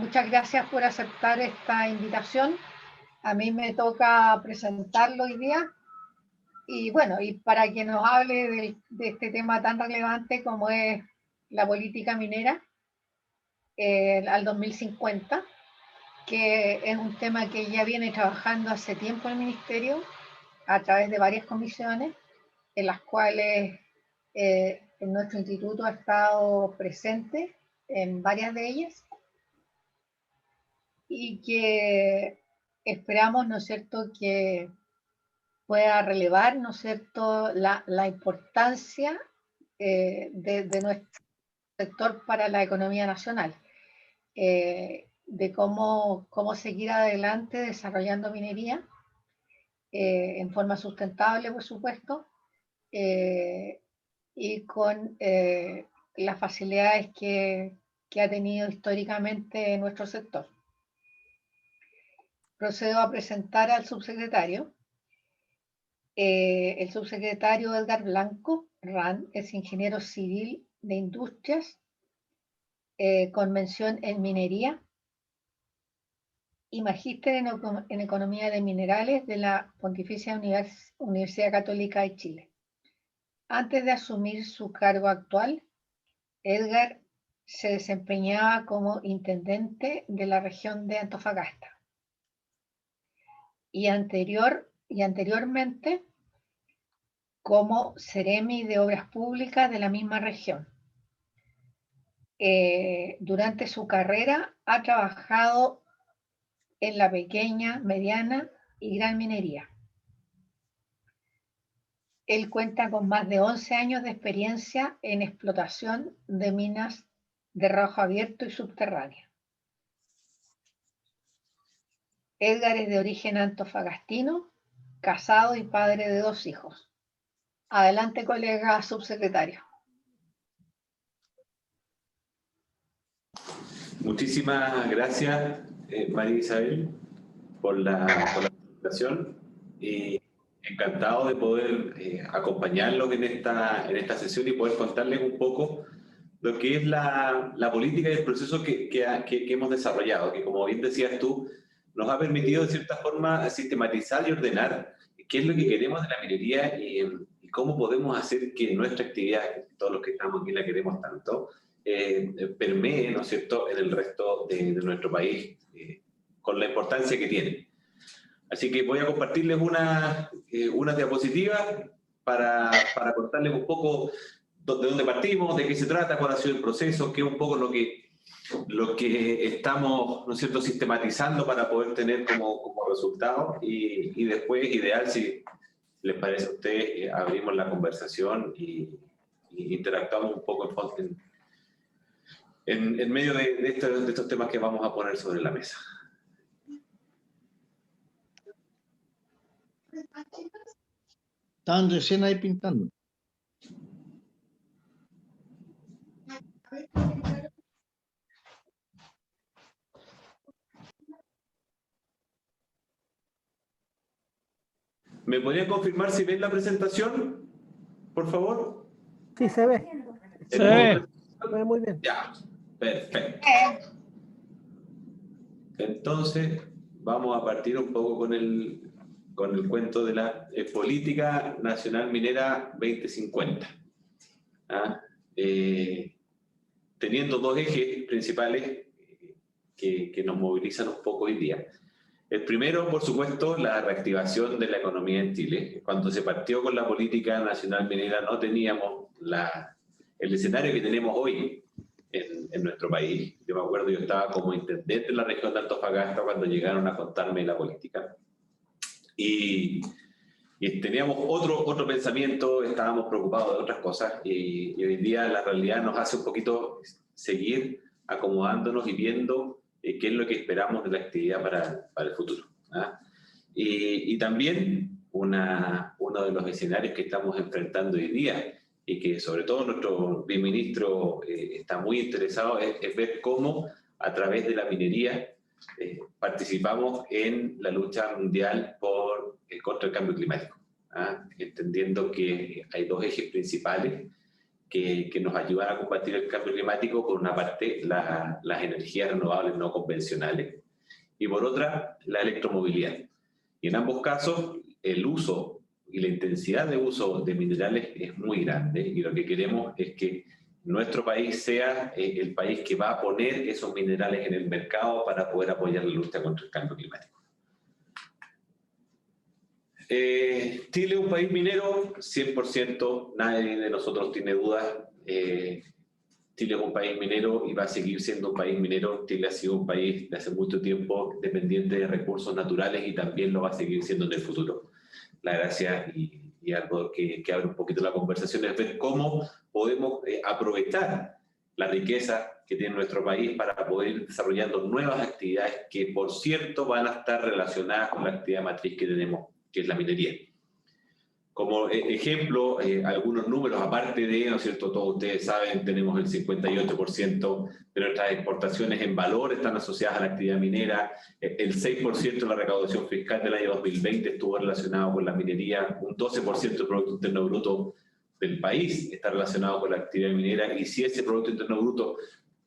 muchas gracias por aceptar esta invitación. A mí me toca presentarlo hoy día. Y bueno, y para que nos hable de este tema tan relevante como es la política minera al 2050, que es un tema que ya viene trabajando hace tiempo el Ministerio a través de varias comisiones, en las cuales en nuestro instituto ha estado presente en varias de ellas, y que esperamos, ¿no es cierto?, que pueda relevar, ¿no es cierto?, la importancia de nuestro sector para la economía nacional, de cómo seguir adelante desarrollando minería en forma sustentable, por supuesto, y con las facilidades que ha tenido históricamente nuestro sector. Procedo a presentar al subsecretario. El subsecretario Edgar Blanco Ran es ingeniero civil de industrias con mención en minería y magíster en economía de minerales de la Pontificia Universidad Católica de Chile. Antes de asumir su cargo actual, Edgar se desempeñaba como intendente de la región de Antofagasta y anteriormente como Seremi de Obras Públicas de la misma región. Durante su carrera ha trabajado en la pequeña, mediana y gran minería. Él cuenta con más de 11 años de experiencia en explotación de minas de rojo abierto y subterráneo. Edgar es de origen antofagastino, casado y padre de 2 hijos. Adelante, colega subsecretario. Muchísimas gracias, María Isabel, por la presentación. Encantado de poder acompañarlos en esta sesión y poder contarles un poco lo que es la política y el proceso que hemos desarrollado, que, como bien decías tú, nos ha permitido de cierta forma sistematizar y ordenar qué es lo que queremos de la minería y cómo podemos hacer que nuestra actividad, todos los que estamos aquí la queremos tanto, permee, ¿no es cierto?, en el resto de nuestro país, con la importancia que tiene. Así que voy a compartirles una diapositiva para contarles un poco de dónde partimos, de qué se trata, cuál ha sido el proceso, qué es un poco lo que estamos, ¿no es cierto?, sistematizando para poder tener como resultado, y después, ideal, si les parece a ustedes, abrimos la conversación y interactuamos un poco en medio de estos temas que vamos a poner sobre la mesa. Estaban recién ahí pintando. ¿Me podrían confirmar si ven la presentación, por favor? Sí, se ve. Se ve muy bien. Ya, perfecto. Entonces, vamos a partir un poco con el cuento de la Política Nacional Minera 2050. Teniendo 2 ejes principales que nos movilizan un poco hoy día. El primero, por supuesto, la reactivación de la economía en Chile. Cuando se partió con la Política Nacional Minera no teníamos el escenario que tenemos hoy en nuestro país. Yo me acuerdo, yo estaba como intendente en la región de Antofagasta cuando llegaron a contarme la política. Y teníamos otro pensamiento, estábamos preocupados de otras cosas, y hoy día la realidad nos hace un poquito seguir acomodándonos y viendo qué es lo que esperamos de la actividad para el futuro. Y también uno de los escenarios que estamos enfrentando hoy día, y que sobre todo nuestro viceministro está muy interesado, es ver cómo a través de la minería participamos en la lucha mundial contra el cambio climático, entendiendo que hay 2 ejes principales que nos ayudan a combatir el cambio climático, por una parte las energías renovables no convencionales y por otra la electromovilidad. Y en ambos casos el uso y la intensidad de uso de minerales es muy grande, y lo que queremos es que nuestro país sea el país que va a poner esos minerales en el mercado para poder apoyar la lucha contra el cambio climático. Chile es un país minero, 100%, nadie de nosotros tiene dudas. Chile es un país minero y va a seguir siendo un país minero. Chile ha sido un país de hace mucho tiempo dependiente de recursos naturales y también lo va a seguir siendo en el futuro. La gracia y algo que abre un poquito la conversación es ver cómo podemos aprovechar la riqueza que tiene nuestro país para poder ir desarrollando nuevas actividades que, por cierto, van a estar relacionadas con la actividad matriz que tenemos, que es la minería. Como ejemplo, algunos números, aparte de, ¿no es cierto?, todos ustedes saben, tenemos el 58% de nuestras exportaciones en valor están asociadas a la actividad minera, el 6% de la recaudación fiscal del año 2020 estuvo relacionado con la minería, un 12% del Producto Interno Bruto del país está relacionado con la actividad minera, y si ese Producto Interno Bruto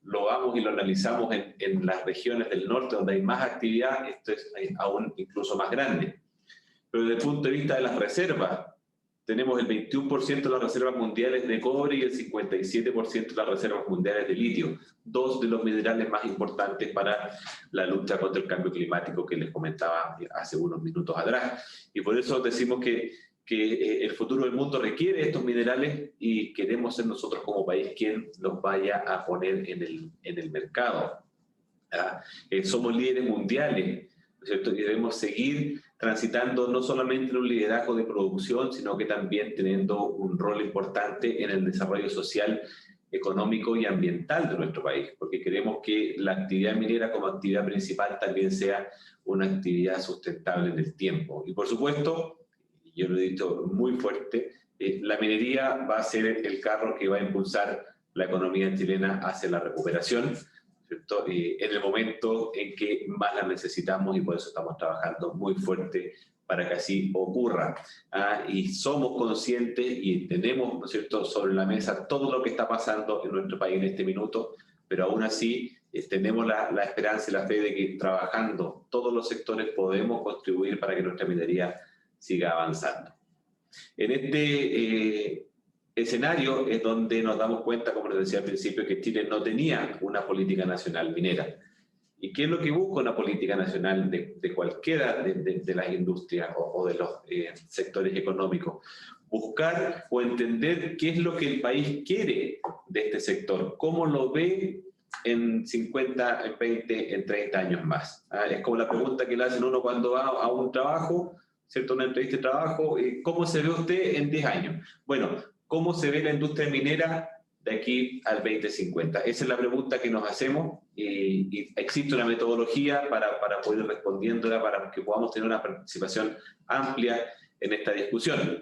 lo vamos y lo analizamos en las regiones del norte donde hay más actividad, esto es aún incluso más grande. Pero desde el punto de vista de las reservas, tenemos el 21% de las reservas mundiales de cobre y el 57% de las reservas mundiales de litio, dos de los minerales más importantes para la lucha contra el cambio climático que les comentaba hace unos minutos atrás. Y por eso decimos que el futuro del mundo requiere estos minerales y queremos ser nosotros como país quien los vaya a poner en el mercado. Somos líderes mundiales, ¿no es cierto? Y debemos seguir transitando no solamente en un liderazgo de producción, sino que también teniendo un rol importante en el desarrollo social, económico y ambiental de nuestro país, porque queremos que la actividad minera como actividad principal también sea una actividad sustentable en el tiempo. Y por supuesto, yo lo he dicho muy fuerte, la minería va a ser el carro que va a impulsar la economía chilena hacia la recuperación, ¿cierto? En el momento en que más la necesitamos, y por eso estamos trabajando muy fuerte para que así ocurra. Y somos conscientes y tenemos, ¿no es cierto?, sobre la mesa todo lo que está pasando en nuestro país en este minuto, pero aún así tenemos la esperanza y la fe de que trabajando todos los sectores podemos contribuir para que nuestra minería siga avanzando. En este escenario es donde nos damos cuenta, como les decía al principio, que Chile no tenía una política nacional minera. ¿Y qué es lo que busca una política nacional de cualquiera de las industrias o de los sectores económicos? Buscar o entender qué es lo que el país quiere de este sector, cómo lo ve en 50, en 20, en 30 años más. Es como la pregunta que le hacen uno cuando va a un trabajo, ¿cierto?, una entrevista de trabajo, ¿cómo se ve usted en 10 años? Bueno, ¿cómo se ve la industria minera de aquí al 2050? Esa es la pregunta que nos hacemos, y existe una metodología para poder ir respondiéndola, para que podamos tener una participación amplia en esta discusión.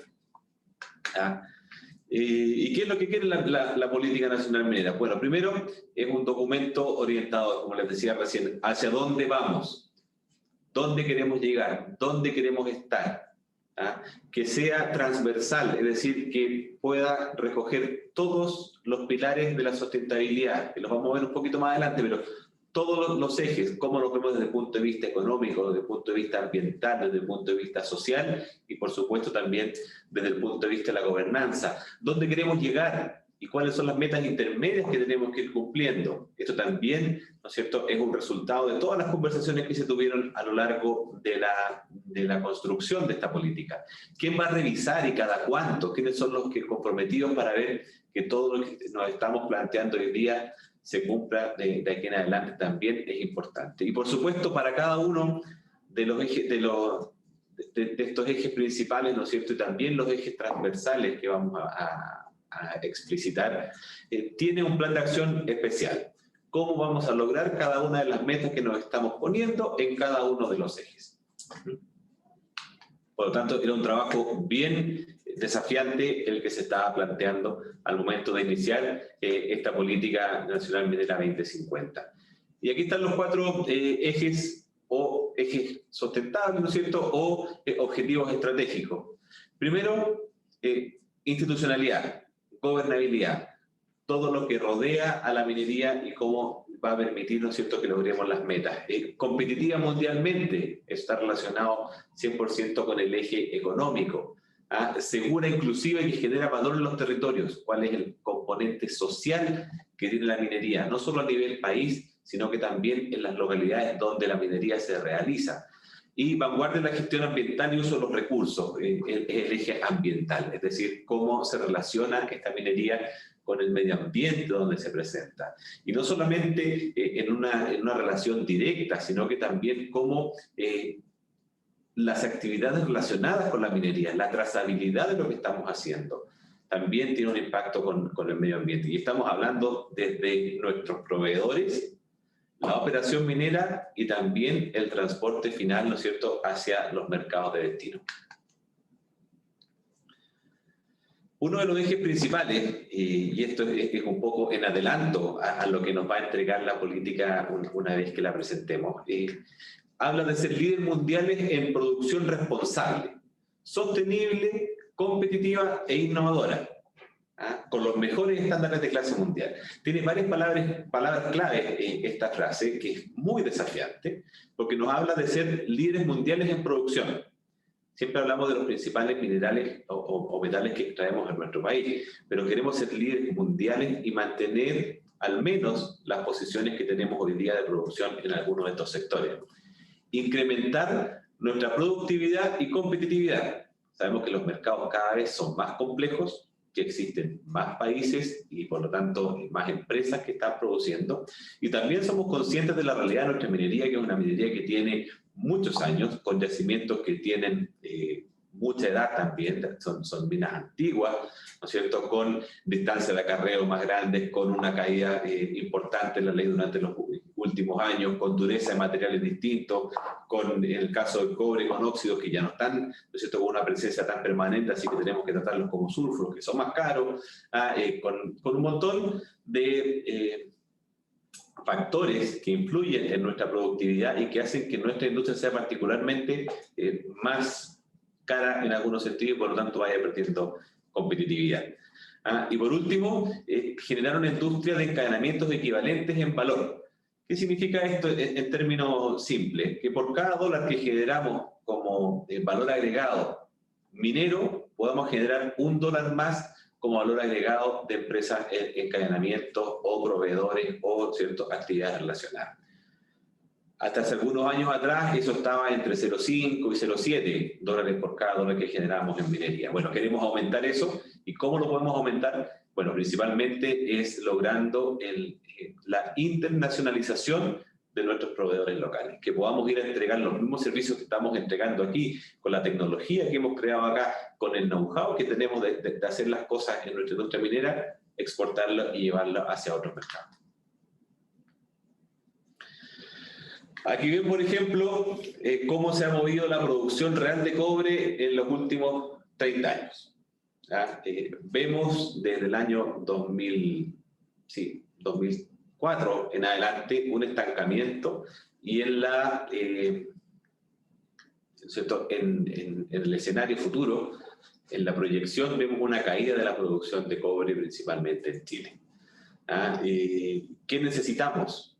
¿Y qué es lo que quiere la política nacional minera? Bueno, primero es un documento orientado, como les decía recién, hacia dónde vamos, dónde queremos llegar, dónde queremos estar. Que sea transversal, es decir, que pueda recoger todos los pilares de la sustentabilidad, que los vamos a ver un poquito más adelante, pero todos los ejes, cómo los vemos desde el punto de vista económico, desde el punto de vista ambiental, desde el punto de vista social y por supuesto también desde el punto de vista de la gobernanza, dónde queremos llegar y cuáles son las metas intermedias que tenemos que ir cumpliendo. Esto también, ¿no es cierto?, es un resultado de todas las conversaciones que se tuvieron a lo largo de la construcción de esta política. ¿Quién va a revisar y cada cuánto? ¿Quiénes son los que comprometidos para ver que todo lo que nos estamos planteando hoy día se cumpla de aquí en adelante? También es importante. Y por supuesto, para cada uno de los ejes, de estos ejes principales, ¿no es cierto?, y también los ejes transversales que vamos a explicitar, tiene un plan de acción especial. ¿Cómo vamos a lograr cada una de las metas que nos estamos poniendo en cada uno de los ejes? Por lo tanto, era un trabajo bien desafiante el que se estaba planteando al momento de iniciar esta política nacional minera 2050. Y aquí están los 4 ejes o ejes sustentables, ¿no es cierto?, o objetivos estratégicos. Primero, institucionalidad, gobernabilidad. todo lo que rodea a la minería y cómo va a permitir, ¿no es cierto?, que logremos las metas. Competitiva mundialmente está relacionado 100% con el eje económico. Segura inclusive, que genera valor en los territorios. ¿Cuál es el componente social que tiene la minería? No solo a nivel país, sino que también en las localidades donde la minería se realiza. Y vanguardia en la gestión ambiental y uso de los recursos, el eje ambiental, es decir, cómo se relaciona esta minería con el medio ambiente donde se presenta. Y no solamente en una relación directa, sino que también cómo las actividades relacionadas con la minería, la trazabilidad de lo que estamos haciendo, también tiene un impacto con el medio ambiente. Y estamos hablando desde nuestros proveedores, la operación minera y también el transporte final, ¿no es cierto?, hacia los mercados de destino. Uno de los ejes principales, y esto es un poco en adelanto a lo que nos va a entregar la política una vez que la presentemos, habla de ser líderes mundiales en producción responsable, sostenible, competitiva e innovadora, con los mejores estándares de clase mundial. Tiene varias palabras claves esta frase, que es muy desafiante, porque nos habla de ser líderes mundiales en producción. Siempre hablamos de los principales minerales o metales que extraemos en nuestro país, pero queremos ser líderes mundiales y mantener al menos las posiciones que tenemos hoy día de producción en algunos de estos sectores. Incrementar nuestra productividad y competitividad. Sabemos que los mercados cada vez son más complejos, que existen más países y por lo tanto más empresas que están produciendo, y también somos conscientes de la realidad de nuestra minería, que es una minería que tiene muchos años, con yacimientos que tienen mucha edad también, son minas antiguas, ¿no es cierto?, con distancias de acarreo más grandes, con una caída importante en la ley durante los últimos años, con dureza de materiales distintos, con, en el caso del cobre, con óxidos que ya no están, ¿no es cierto?, con una presencia tan permanente, así que tenemos que tratarlos como sulfuros, que son más caros, con un montón de factores que influyen en nuestra productividad y que hacen que nuestra industria sea particularmente más cara en algunos sentidos y por lo tanto vaya perdiendo competitividad. Y por último, generar una industria de encadenamientos equivalentes en valor. ¿Qué significa esto en términos simples? Que por cada dólar que generamos como valor agregado minero, podamos generar $1 más como valor agregado de empresas en encadenamientos o proveedores o ciertas actividades relacionadas. Hasta hace algunos años atrás eso estaba entre 0,5 y 0,7 dólares por cada dólar que generamos en minería. Bueno, queremos aumentar eso. ¿Y cómo lo podemos aumentar? Bueno, principalmente es logrando la internacionalización de nuestros proveedores locales, que podamos ir a entregar los mismos servicios que estamos entregando aquí, con la tecnología que hemos creado acá, con el know-how que tenemos de hacer las cosas en nuestra industria minera, exportarlo y llevarlo hacia otros mercados. Aquí ven, por ejemplo, cómo se ha movido la producción real de cobre en los últimos 30 años. Vemos desde el año 2004 en adelante un estancamiento y en el escenario futuro, en la proyección, vemos una caída de la producción de cobre principalmente en Chile. ¿Qué necesitamos?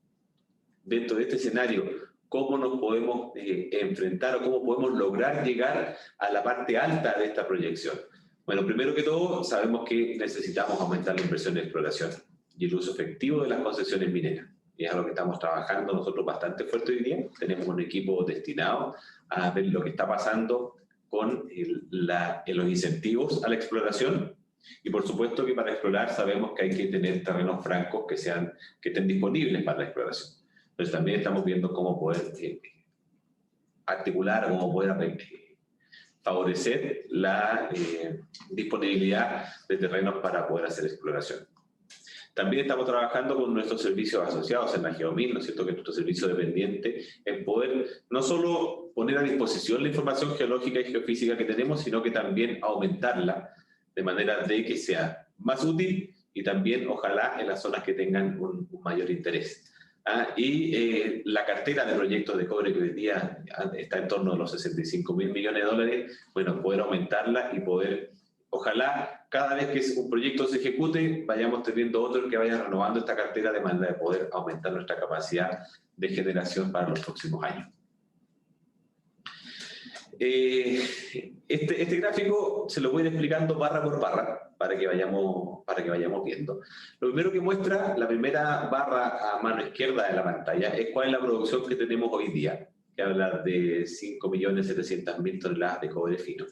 Dentro de este escenario, ¿cómo nos podemos enfrentar o cómo podemos lograr llegar a la parte alta de esta proyección? Bueno, primero que todo, sabemos que necesitamos aumentar la inversión en exploración y el uso efectivo de las concesiones mineras. Y es algo que estamos trabajando nosotros bastante fuerte hoy día. Tenemos un equipo destinado a ver lo que está pasando con los incentivos a la exploración. Y por supuesto que para explorar sabemos que hay que tener terrenos francos que estén disponibles para la exploración. Entonces también estamos viendo cómo poder articular, cómo poder favorecer la disponibilidad de terrenos para poder hacer exploración. También estamos trabajando con nuestros servicios asociados en la Geomil, ¿no es cierto?, que es nuestro servicio dependiente, en poder no solo poner a disposición la información geológica y geofísica que tenemos, sino que también aumentarla de manera de que sea más útil y también, ojalá, en las zonas que tengan un mayor interés. La cartera de proyectos de cobre que hoy día está en torno a los $65.000 millones, bueno, poder aumentarla y poder ojalá cada vez que un proyecto se ejecute, vayamos teniendo otro que vaya renovando esta cartera de manera de poder aumentar nuestra capacidad de generación para los próximos años. Este gráfico se lo voy a ir explicando barra por barra para que vayamos viendo. Lo primero que muestra, la primera barra a mano izquierda de la pantalla, es cuál es la producción que tenemos hoy día, que habla de 5.700.000 toneladas de cobre fino.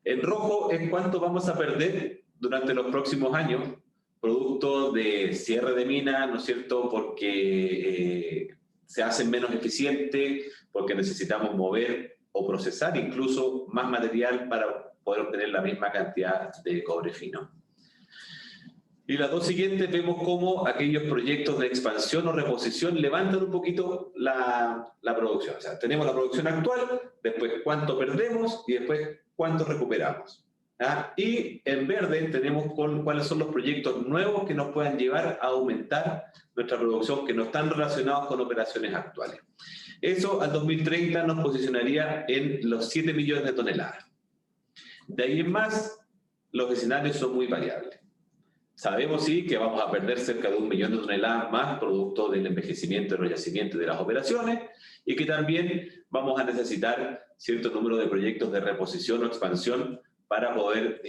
En rojo es cuánto vamos a perder durante los próximos años, producto de cierre de minas, ¿no es cierto?, porque se hacen menos eficientes, porque necesitamos mover o procesar incluso más material para poder obtener la misma cantidad de cobre fino. Y las dos siguientes vemos cómo aquellos proyectos de expansión o reposición levantan un poquito la producción. O sea, tenemos la producción actual, después cuánto perdemos y después cuánto recuperamos. ¿Ah? Y en verde tenemos cuáles son los proyectos nuevos que nos puedan llevar a aumentar nuestra producción, que no están relacionados con operaciones actuales. Eso al 2030 nos posicionaría en los 7 millones de toneladas. De ahí en más, los escenarios son muy variables. Sabemos sí que vamos a perder cerca de 1 millón de toneladas más producto del envejecimiento y enrollecimiento de las operaciones y que también vamos a necesitar cierto número de proyectos de reposición o expansión para poder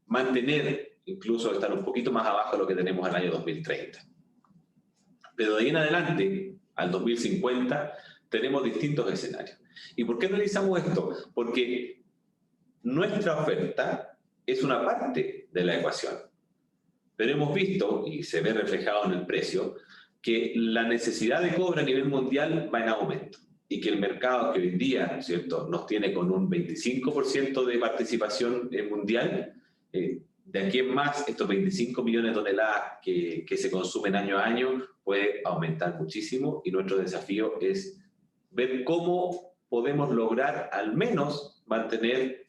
mantener, incluso estar un poquito más abajo de lo que tenemos al año 2030. Pero de ahí en adelante, al 2050, tenemos distintos escenarios. ¿Y por qué analizamos esto? Porque nuestra oferta es una parte de la ecuación. Pero hemos visto, y se ve reflejado en el precio, que la necesidad de cobre a nivel mundial va en aumento y que el mercado que hoy día, ¿cierto?, nos tiene con un 25% de participación mundial, de aquí en más, estos 25 millones de toneladas que se consumen año a año puede aumentar muchísimo y nuestro desafío es ver cómo podemos lograr al menos mantener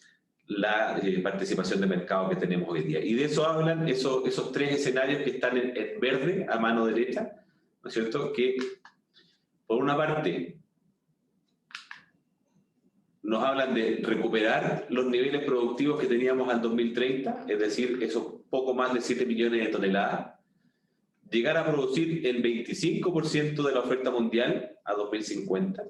la participación de mercado que tenemos hoy día. Y de eso hablan esos tres escenarios que están en verde a mano derecha, ¿no es cierto?, que por una parte nos hablan de recuperar los niveles productivos que teníamos al 2030, es decir, esos poco más de 7 millones de toneladas, llegar a producir el 25% de la oferta mundial a 2050,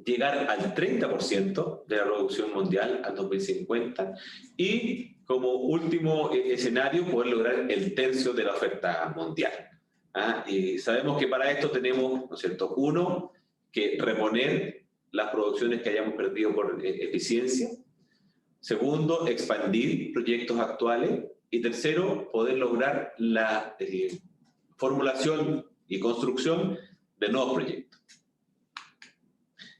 llegar al 30% de la producción mundial al 2050 y, como último escenario, poder lograr el tercio de la oferta mundial. Y sabemos que para esto tenemos, ¿no es cierto?, uno, que reponer las producciones que hayamos perdido por eficiencia. Segundo, expandir proyectos actuales. Y tercero, poder lograr la formulación y construcción de nuevos proyectos.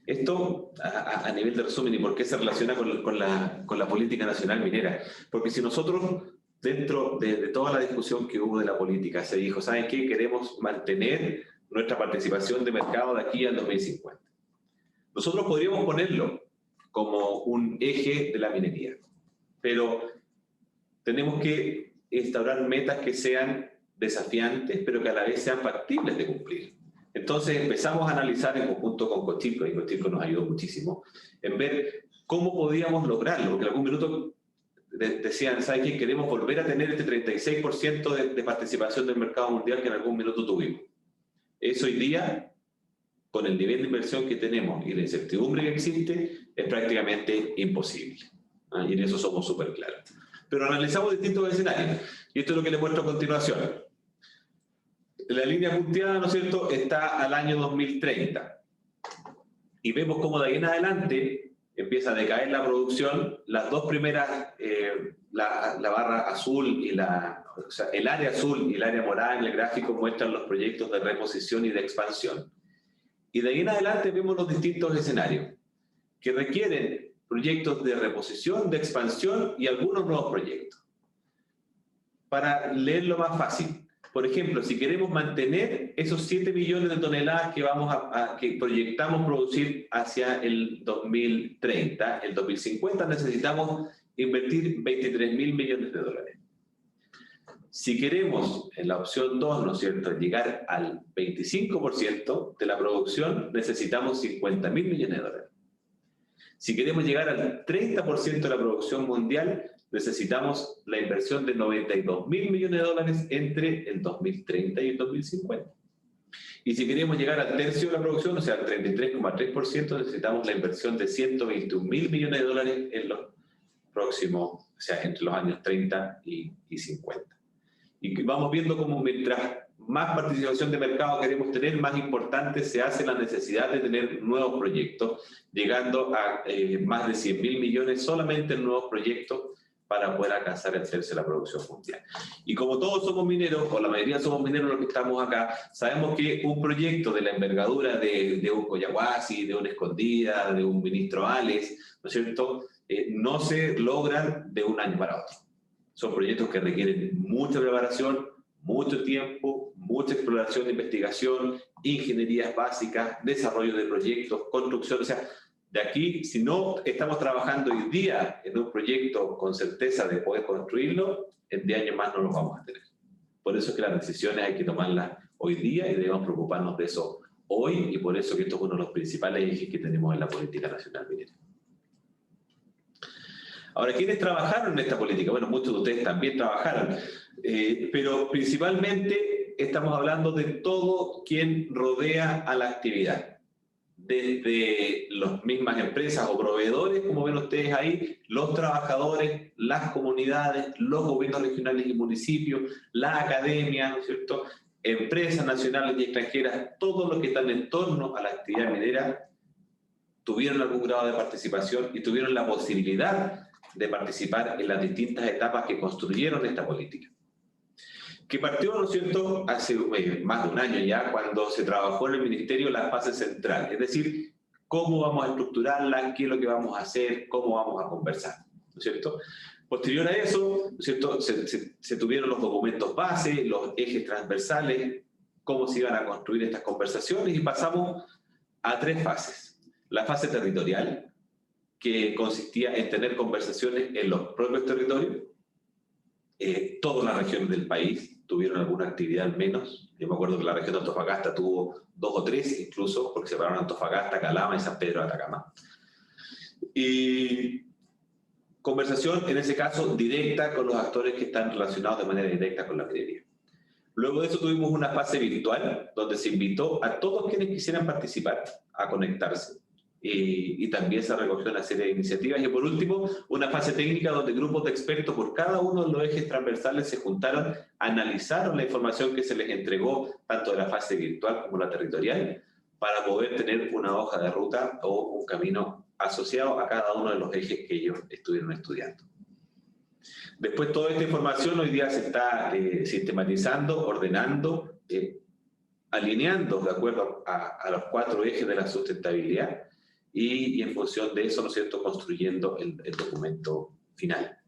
Esto a nivel de resumen, ¿y por qué se relaciona con la política nacional minera? Porque si nosotros, dentro de toda la discusión que hubo de la política, se dijo, ¿saben qué? Queremos mantener nuestra participación de mercado de aquí al 2050. Nosotros podríamos ponerlo como un eje de la minería, pero tenemos que instaurar metas que sean desafiantes, pero que a la vez sean factibles de cumplir. Entonces empezamos a analizar en conjunto con Cochilco, y Cochilco nos ayudó muchísimo, en ver cómo podíamos lograrlo, porque en algún minuto decían, ¿sabes qué? Queremos volver a tener este 36% de participación del mercado mundial que en algún minuto tuvimos. Eso hoy día, con el nivel de inversión que tenemos y la incertidumbre que existe, es prácticamente imposible. Y en eso somos súper claros. Pero analizamos distintos escenarios, y esto es lo que les muestro a continuación. La línea punteada, ¿no es cierto?, está al año 2030. Y vemos cómo de ahí en adelante empieza a decaer la producción. Las dos primeras, la barra azul y o sea, el área azul y el área morada en el gráfico muestran los proyectos de reposición y de expansión. Y de ahí en adelante vemos los distintos escenarios que requieren proyectos de reposición, de expansión y algunos nuevos proyectos. Para leerlo más fácil, por ejemplo, si queremos mantener esos 7 millones de toneladas que proyectamos producir hacia el 2030, el 2050, necesitamos invertir 23.000 millones de dólares. Si queremos, en la opción 2, ¿no es cierto?, llegar al 25% de la producción, necesitamos 50.000 millones de dólares. Si queremos llegar al 30% de la producción mundial, necesitamos la inversión de 92.000 millones de dólares entre el 2030 y el 2050. Y si queremos llegar al tercio de la producción, o sea, al 33,3%, necesitamos la inversión de 121.000 millones de dólares en los próximos, o sea, entre los años 30 y 50. Y vamos viendo cómo mientras más participación de mercado queremos tener, más importante se hace la necesidad de tener nuevos proyectos, llegando a más de 100.000 millones solamente en nuevos proyectos para poder alcanzar el tercio de la producción mundial. Y como todos somos mineros, o la mayoría somos mineros los que estamos acá, sabemos que un proyecto de la envergadura de un Collahuasi, de una Escondida, de un Ministro Ales, ¿no es cierto?, no se logran de un año para otro. Son proyectos que requieren mucha preparación, mucho tiempo, mucha exploración, investigación, ingenierías básicas, desarrollo de proyectos, construcción. O sea, de aquí, si no estamos trabajando hoy día en un proyecto con certeza de poder construirlo, en 10 años más no lo vamos a tener. Por eso es que las decisiones hay que tomarlas hoy día y debemos preocuparnos de eso hoy, y por eso que esto es uno de los principales ejes que tenemos en la política nacional minera. Ahora, ¿quiénes trabajaron en esta política? Bueno, muchos de ustedes también trabajaron, pero principalmente estamos hablando de todo quien rodea a la actividad. Desde las mismas empresas o proveedores, como ven ustedes ahí, los trabajadores, las comunidades, los gobiernos regionales y municipios, la academia, ¿no es cierto?, empresas nacionales y extranjeras, todos los que están en torno a la actividad minera tuvieron algún grado de participación y tuvieron la posibilidad de participar en las distintas etapas que construyeron esta política. Que partió, ¿no es cierto?, hace más de un año ya, cuando se trabajó en el Ministerio la fase central, es decir, cómo vamos a estructurarla, qué es lo que vamos a hacer, cómo vamos a conversar, ¿no es cierto? Posterior a eso, ¿no es cierto?, se tuvieron los documentos base, los ejes transversales, cómo se iban a construir estas conversaciones, y pasamos a 3 fases. La fase territorial, que consistía en tener conversaciones en los propios territorios. Todas las regiones del país tuvieron alguna actividad al menos. Yo me acuerdo que la región de Antofagasta tuvo 2 o 3 incluso, porque separaron Antofagasta, Calama y San Pedro de Atacama. Y conversación, en ese caso, directa con los actores que están relacionados de manera directa con la minería. Luego de eso tuvimos una fase virtual, donde se invitó a todos quienes quisieran participar a conectarse. Y también se recogió una serie de iniciativas. Y por último, una fase técnica donde grupos de expertos por cada uno de los ejes transversales se juntaron, analizaron la información que se les entregó, tanto de la fase virtual como la territorial, para poder tener una hoja de ruta o un camino asociado a cada uno de los ejes que ellos estuvieron estudiando. Después, toda esta información hoy día se está sistematizando, ordenando, alineando de acuerdo a los 4 ejes de la sustentabilidad, y en función de eso, ¿no es cierto?, construyendo el documento final.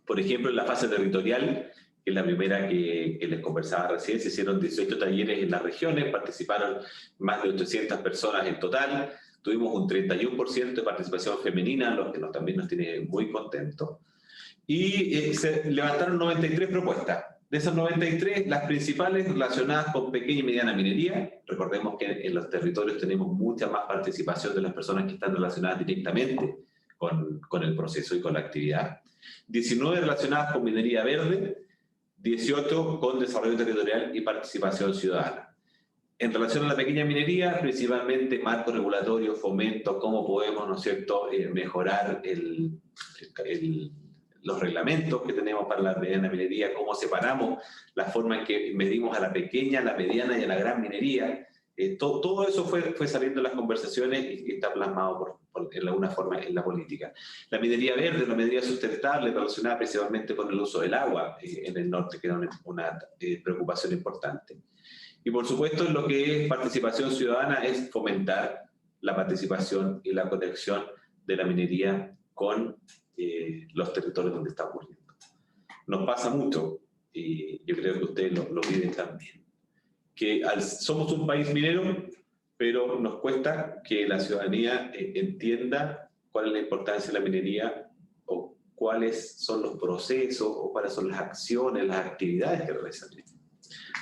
Por ejemplo, en la fase territorial, que es la primera que les conversaba recién, se hicieron 18 talleres en las regiones, participaron más de 800 personas en total, tuvimos un 31% de participación femenina, lo que también nos tiene muy contentos, y se levantaron 93 propuestas. De esas 93, las principales relacionadas con pequeña y mediana minería. Recordemos que en los territorios tenemos mucha más participación de las personas que están relacionadas directamente con el proceso y con la actividad. 19 relacionadas con minería verde, 18 con desarrollo territorial y participación ciudadana. En relación a la pequeña minería, principalmente marco regulatorio, fomento, cómo podemos, ¿no es cierto?, mejorar los reglamentos que tenemos para la mediana minería, cómo separamos la forma en que medimos a la pequeña, a la mediana y a la gran minería. Todo eso fue saliendo en las conversaciones y está plasmado en alguna forma en la política. La minería verde, la minería sustentable, relacionada principalmente con el uso del agua en el norte, que era una preocupación importante. Y por supuesto, en lo que es participación ciudadana es fomentar la participación y la conexión de la minería con los territorios donde está ocurriendo. Nos pasa mucho, y yo creo que ustedes lo viven también, que somos un país minero, pero nos cuesta que la ciudadanía entienda cuál es la importancia de la minería, o cuáles son los procesos, o cuáles son las acciones, las actividades que realizan.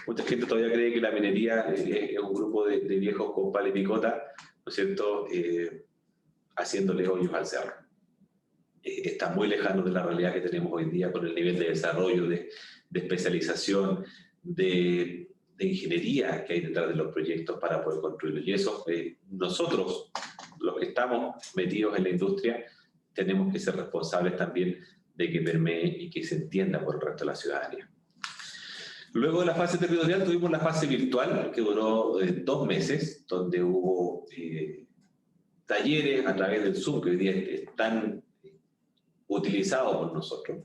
Mucha gente todavía cree que la minería es un grupo de viejos con pala y picota, ¿no es cierto?, haciéndole hoyos al cerro. está muy lejano de la realidad que tenemos hoy día con el nivel de desarrollo, de especialización, de ingeniería que hay detrás de los proyectos para poder construirlos. Y eso, nosotros, los que estamos metidos en la industria, tenemos que ser responsables también de que permee y que se entienda por el resto de la ciudadanía. Luego de la fase territorial tuvimos la fase virtual, que duró 2 meses, donde hubo talleres a través del Zoom, que hoy día están utilizados por nosotros.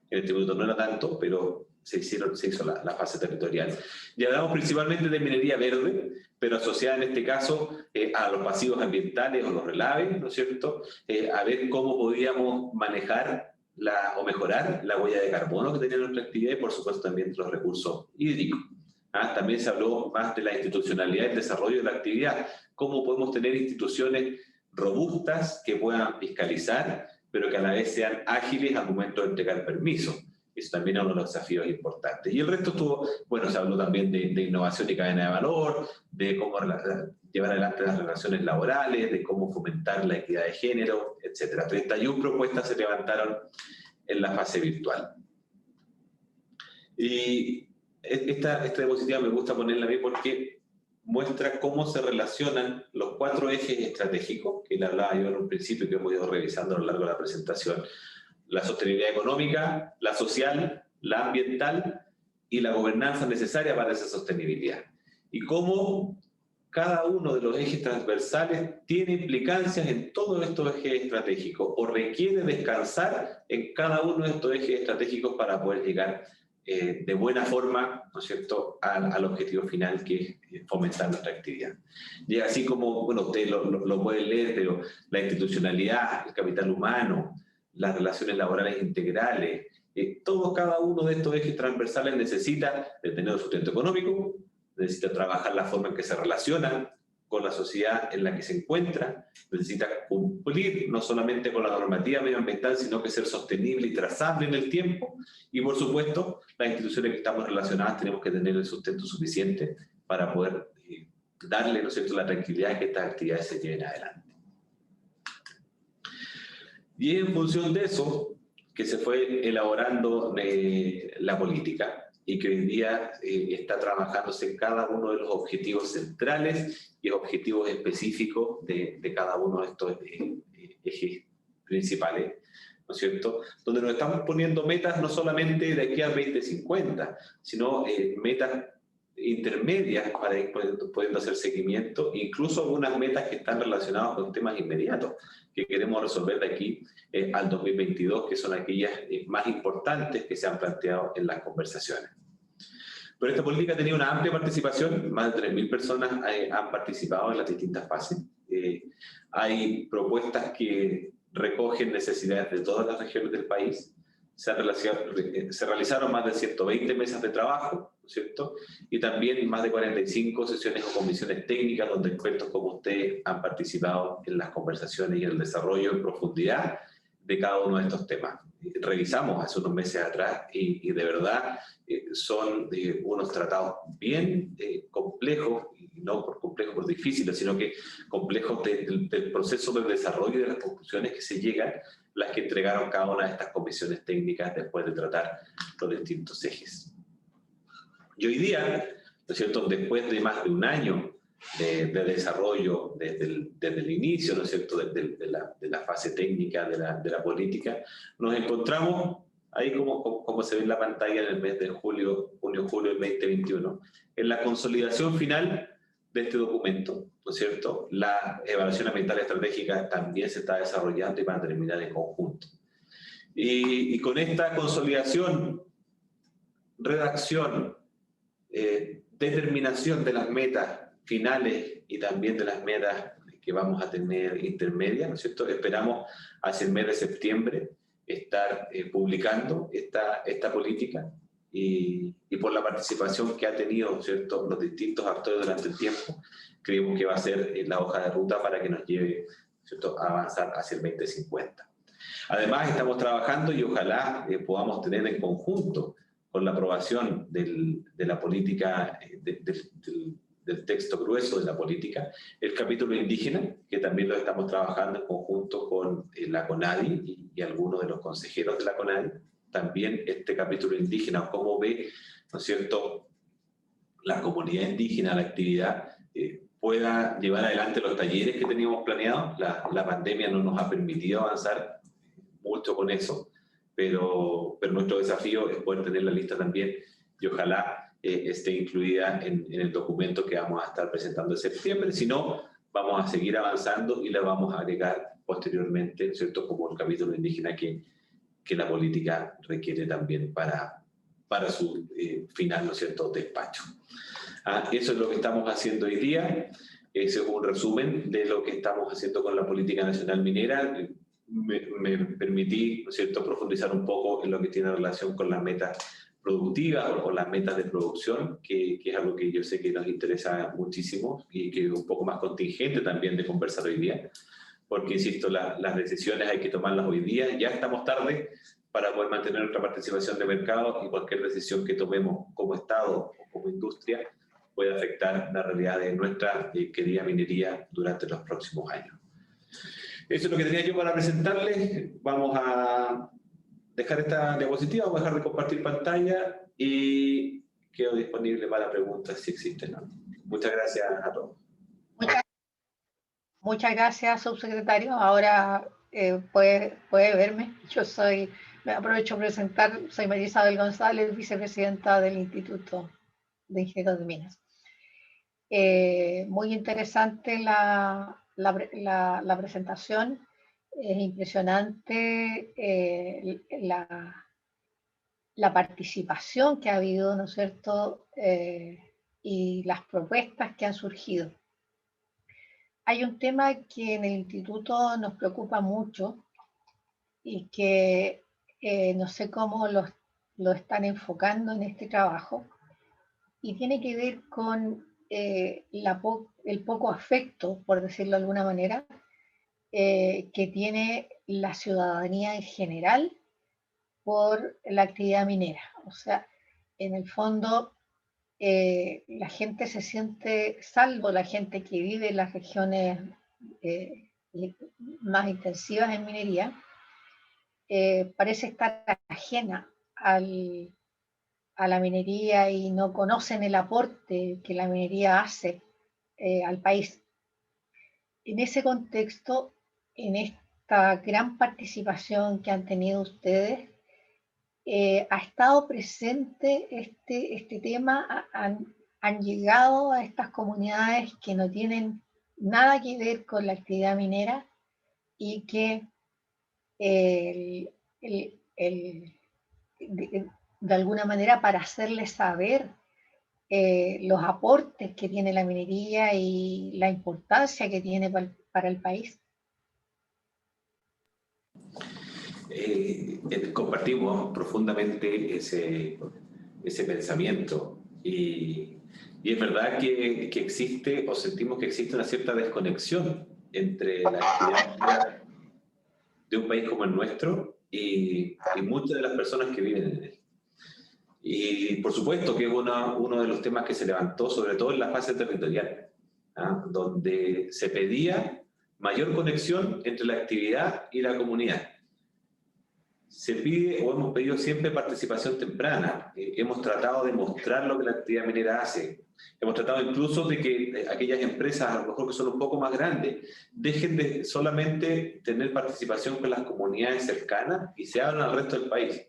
En este momento no era tanto, pero se hizo la fase territorial. Y hablamos principalmente de minería verde, pero asociada en este caso a los pasivos ambientales o los relaves, ¿no es cierto? A ver cómo podíamos manejar o mejorar la huella de carbono que tenía nuestra actividad y por supuesto también los recursos hídricos. También se habló más de la institucionalidad y el desarrollo de la actividad, cómo podemos tener instituciones robustas que puedan fiscalizar, pero que a la vez sean ágiles al momento de entregar permiso. Eso también es uno de los desafíos importantes. Y el resto estuvo, bueno, se habló también de innovación y cadena de valor, de cómo llevar adelante las relaciones laborales, de cómo fomentar la equidad de género, etc. 31 propuestas se levantaron en la fase virtual. Y esta diapositiva me gusta ponerla a mí porque muestra cómo se relacionan los 4 ejes estratégicos, que le hablaba yo en un principio, que hemos ido revisando a lo largo de la presentación: la sostenibilidad económica, la social, la ambiental y la gobernanza necesaria para esa sostenibilidad. Y cómo cada uno de los ejes transversales tiene implicancias en todos estos ejes estratégicos o requiere descansar en cada uno de estos ejes estratégicos para poder llegar de buena forma, ¿no es cierto?, al objetivo final, que es fomentar nuestra actividad. Y así como, bueno, ustedes lo pueden leer, pero la institucionalidad, el capital humano, las relaciones laborales integrales, cada uno de estos ejes transversales necesita de tener un sustento económico, necesita trabajar la forma en que se relacionan con la sociedad en la que se encuentra, necesita cumplir no solamente con la normativa medioambiental, sino que ser sostenible y trazable en el tiempo, y por supuesto, las instituciones que estamos relacionadas tenemos que tener el sustento suficiente para poder darle, ¿no es cierto?, la tranquilidad de que estas actividades se lleven adelante. Y en función de eso, que se fue elaborando la política y que hoy día está trabajándose en cada uno de los objetivos centrales y objetivos específicos de cada uno de estos ejes principales, ¿no es cierto? Donde nos estamos poniendo metas no solamente de aquí al 2050, sino metas intermedias para ir pudiendo hacer seguimiento, incluso algunas metas que están relacionadas con temas inmediatos que queremos resolver de aquí al 2022, que son aquellas más importantes que se han planteado en las conversaciones. Pero esta política ha tenido una amplia participación, más de 3.000 personas han participado en las distintas fases. Hay propuestas que recogen necesidades de todas las regiones del país. Se realizaron más de 120 mesas de trabajo, ¿no es cierto? Y también más de 45 sesiones o comisiones técnicas donde expertos como ustedes han participado en las conversaciones y en el desarrollo en profundidad de cada uno de estos temas. Revisamos hace unos meses atrás y de verdad son unos tratados bien complejos, y no por complejos por difíciles, sino que complejos del proceso de desarrollo y de las conclusiones que se llegan, las que entregaron cada una de estas comisiones técnicas después de tratar los distintos ejes. Y hoy día, ¿no es cierto?, después de más de un año de desarrollo desde el inicio, ¿no es cierto?, de la fase técnica de la política, nos encontramos ahí como se ve en la pantalla en el mes de junio-julio del 2021, en la consolidación final de este documento, ¿no es cierto? La evaluación ambiental estratégica también se está desarrollando y va a terminar en conjunto. Y con esta consolidación, redacción, determinación de las metas finales y también de las metas que vamos a tener intermedias, ¿no es cierto? Esperamos hacia el mes de septiembre estar publicando esta política y por la participación que ha tenido, ¿no es cierto?, los distintos actores durante el tiempo, creemos que va a ser la hoja de ruta para que nos lleve, ¿no es cierto?, a avanzar hacia el 2050. Además, estamos trabajando y ojalá podamos tener en conjunto con la aprobación de la política de del texto grueso de la política, el capítulo indígena, que también lo estamos trabajando en conjunto con la CONADI y algunos de los consejeros de la CONADI. También este capítulo indígena, cómo ve, ¿no es cierto?, la comunidad indígena, la actividad, pueda llevar adelante los talleres que teníamos planeados. La pandemia no nos ha permitido avanzar mucho con eso, pero nuestro desafío es poder tener la lista también y ojalá esté incluida en el documento que vamos a estar presentando en septiembre. Si no, vamos a seguir avanzando y la vamos a agregar posteriormente, ¿cierto?, como el capítulo indígena que la política requiere también para su final, ¿no es cierto?, despacho. Eso es lo que estamos haciendo hoy día. Ese es un resumen de lo que estamos haciendo con la política nacional minera. Me permití, ¿no es cierto?, profundizar un poco en lo que tiene relación con las metas productivas o las metas de producción, que es algo que yo sé que nos interesa muchísimo y que es un poco más contingente también de conversar hoy día, porque, insisto, las decisiones hay que tomarlas hoy día. Ya estamos tarde para poder mantener nuestra participación de mercado, y cualquier decisión que tomemos como Estado o como industria puede afectar la realidad de nuestra querida minería durante los próximos años. Eso es lo que tenía yo para presentarles. Vamos a dejar esta diapositiva, vamos a dejar de compartir pantalla y quedo disponible para preguntas si existen. Muchas gracias a todos. Muchas gracias, subsecretario. Ahora puede verme. Me aprovecho de presentar, soy María Isabel González, vicepresidenta del Instituto de Ingenieros de Minas. Muy interesante la presentación. Es impresionante la participación que ha habido, ¿no es cierto?, y las propuestas que han surgido. Hay un tema que en el instituto nos preocupa mucho y que no sé cómo lo están enfocando en este trabajo, y tiene que ver con el poco afecto, por decirlo de alguna manera, que tiene la ciudadanía en general por la actividad minera. O sea, en el fondo, la gente se siente, salvo la gente que vive en las regiones más intensivas en minería, parece estar ajena a la minería y no conocen el aporte que la minería hace al país. En ese contexto, en esta gran participación que han tenido ustedes, ha estado presente este tema. Han llegado a estas comunidades que no tienen nada que ver con la actividad minera y que de alguna manera, para hacerles saber los aportes que tiene la minería y la importancia que tiene para el país. Compartimos profundamente ese pensamiento, y es verdad que existe, o sentimos que existe, una cierta desconexión entre la actividad de un país como el nuestro y muchas de las personas que viven en él. Y por supuesto que es uno de los temas que se levantó, sobre todo en la fase territorial, donde se pedía mayor conexión entre la actividad y la comunidad. Se pide, o hemos pedido siempre, participación temprana. Hemos tratado de mostrar lo que la actividad minera hace. Hemos tratado incluso de que aquellas empresas, a lo mejor que son un poco más grandes, dejen de solamente tener participación con las comunidades cercanas y se abran al resto del país.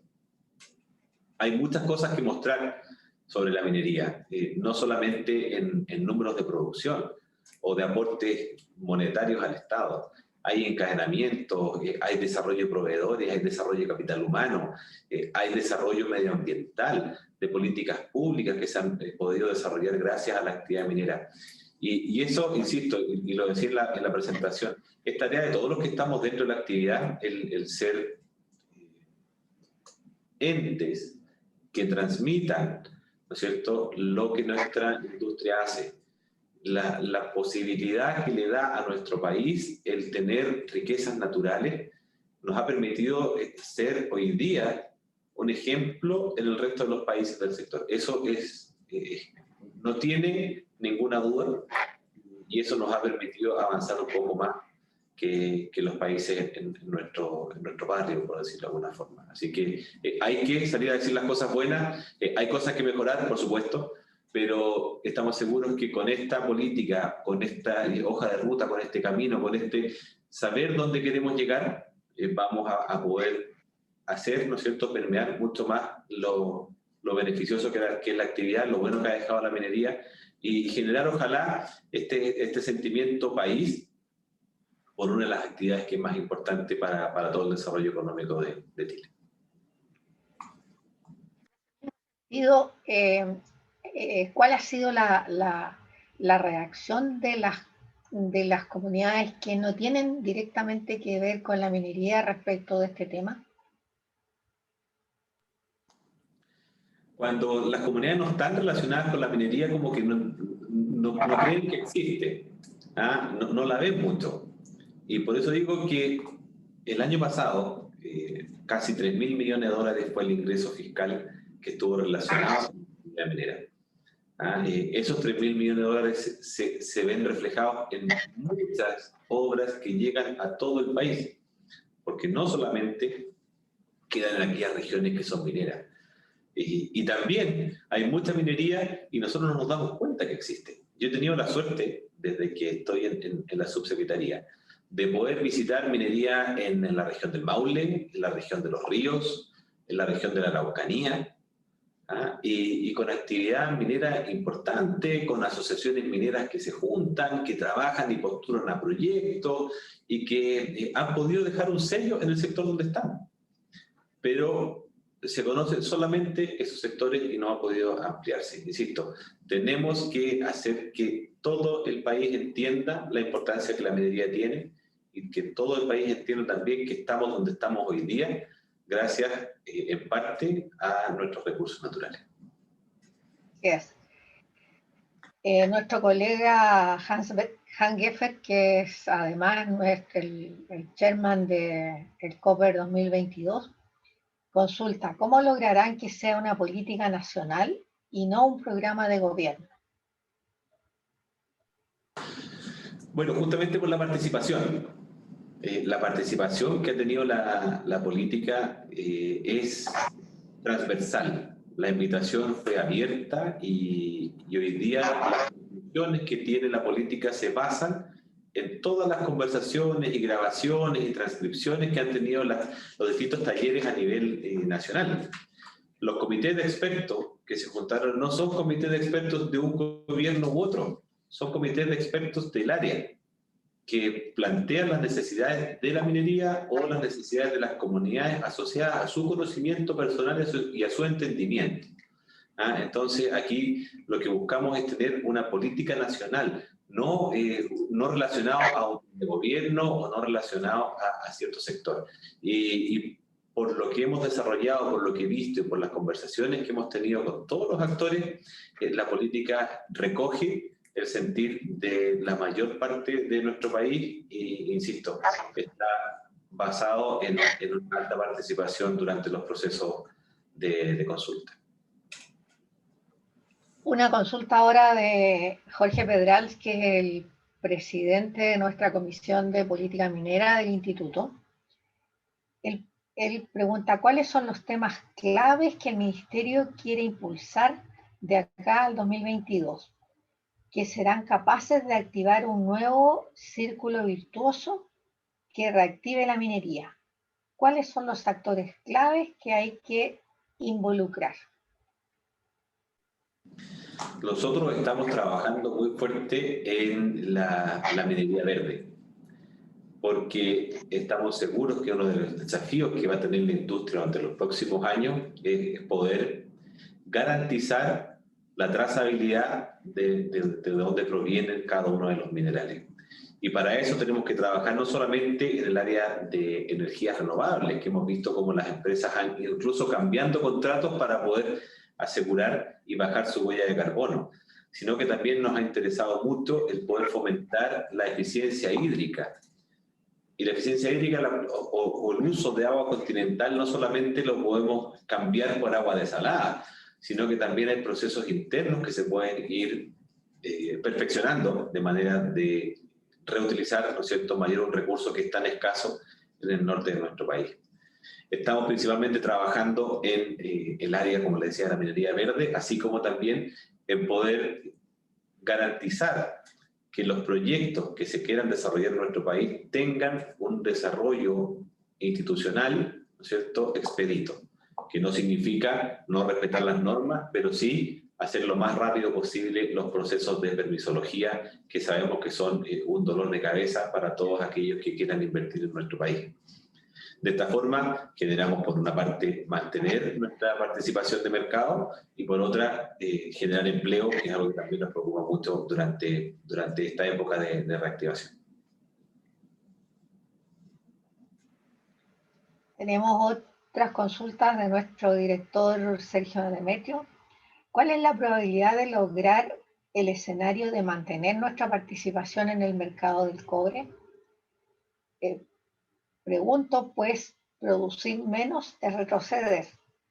Hay muchas cosas que mostrar sobre la minería, no solamente en números de producción o de aportes monetarios al Estado. Hay encadenamiento, hay desarrollo de proveedores, hay desarrollo de capital humano, hay desarrollo medioambiental, de políticas públicas que se han podido desarrollar gracias a la actividad minera. Y eso, insisto, y lo decía en la presentación, es tarea de todos los que estamos dentro de la actividad, el ser entes que transmitan, ¿no es cierto?, lo que nuestra industria hace. La posibilidad que le da a nuestro país el tener riquezas naturales nos ha permitido ser hoy día un ejemplo en el resto de los países del sector. Eso no tiene ninguna duda, y eso nos ha permitido avanzar un poco más que los países en nuestro barrio, por decirlo de alguna forma. Así que hay que salir a decir las cosas buenas, hay cosas que mejorar, por supuesto, pero estamos seguros que con esta política, con esta hoja de ruta, con este camino, con este saber dónde queremos llegar, vamos a poder hacer, ¿no es cierto?, permear mucho más lo beneficioso que es la actividad, lo bueno que ha dejado la minería, y generar, ojalá, este sentimiento país por una de las actividades que es más importante para todo el desarrollo económico de Chile. ¿Cuál ha sido la reacción de las comunidades que no tienen directamente que ver con la minería respecto de este tema? Cuando las comunidades no están relacionadas con la minería, como que no creen que existe, no la ven mucho. Y por eso digo que el año pasado, casi 3.000 millones de dólares fue el ingreso fiscal que estuvo relacionado con la minera. Esos 3.000 millones de dólares se ven reflejados en muchas obras que llegan a todo el país, porque no solamente quedan en aquellas regiones que son mineras, y también hay mucha minería y nosotros no nos damos cuenta que existe. Yo he tenido la suerte, desde que estoy en la subsecretaría, de poder visitar minería en la región del Maule, en la región de Los Ríos, en la región de la Araucanía, y con actividad minera importante, con asociaciones mineras que se juntan, que trabajan y postulan a proyectos y que han podido dejar un sello en el sector donde están. Pero se conocen solamente esos sectores y no ha podido ampliarse. Insisto, tenemos que hacer que todo el país entienda la importancia que la minería tiene y que todo el país entienda también que estamos donde estamos hoy día gracias en parte a nuestros recursos naturales. Yes. Nuestro colega Hans Geffert, que es además el chairman del COPER 2022, consulta, ¿cómo lograrán que sea una política nacional y no un programa de gobierno? Bueno, justamente por la participación. La participación que ha tenido la política es transversal. La invitación fue abierta y hoy día las conclusiones que tiene la política se basan en todas las conversaciones y grabaciones y transcripciones que han tenido los distintos talleres a nivel nacional. Los comités de expertos que se juntaron no son comités de expertos de un gobierno u otro, son comités de expertos del área que plantean las necesidades de la minería o las necesidades de las comunidades asociadas a su conocimiento personal y a su entendimiento. Entonces, aquí lo que buscamos es tener una política nacional, no relacionado a un gobierno o no relacionado a cierto sector. Y por lo que hemos desarrollado, por lo que he visto y por las conversaciones que hemos tenido con todos los actores, la política recoge el sentir de la mayor parte de nuestro país e, insisto, está basado en una alta participación durante los procesos de consulta. Una consulta ahora de Jorge Pedrals, que es el presidente de nuestra Comisión de Política Minera del Instituto. Él pregunta, ¿cuáles son los temas claves que el Ministerio quiere impulsar de acá al 2022? Que serán capaces de activar un nuevo círculo virtuoso que reactive la minería. ¿Cuáles son los actores claves que hay que involucrar? Nosotros estamos trabajando muy fuerte en la minería verde, porque estamos seguros que uno de los desafíos que va a tener la industria durante los próximos años es poder garantizar la trazabilidad de dónde provienen cada uno de los minerales. Y para eso tenemos que trabajar no solamente en el área de energías renovables, que hemos visto cómo las empresas han ido incluso cambiando contratos para poder asegurar y bajar su huella de carbono, sino que también nos ha interesado mucho el poder fomentar la eficiencia hídrica. Y la eficiencia hídrica o el uso de agua continental no solamente lo podemos cambiar por agua desalada, sino que también hay procesos internos que se pueden ir perfeccionando de manera de reutilizar, ¿no es cierto?, mayor un recurso que es tan escaso en el norte de nuestro país. Estamos principalmente trabajando en el área, como le decía, de la minería verde, así como también en poder garantizar que los proyectos que se quieran desarrollar en nuestro país tengan un desarrollo institucional, ¿no es cierto?, expedito, que no significa no respetar las normas, pero sí hacer lo más rápido posible los procesos de permisología, que sabemos que son un dolor de cabeza para todos aquellos que quieran invertir en nuestro país. De esta forma, generamos por una parte mantener nuestra participación de mercado y por otra generar empleo, que es algo que también nos preocupa mucho durante esta época de reactivación. Tenemos otras consultas de nuestro director Sergio Demetrio. ¿Cuál es la probabilidad de lograr el escenario de mantener nuestra participación en el mercado del cobre? Pregunto, pues, producir menos es retroceder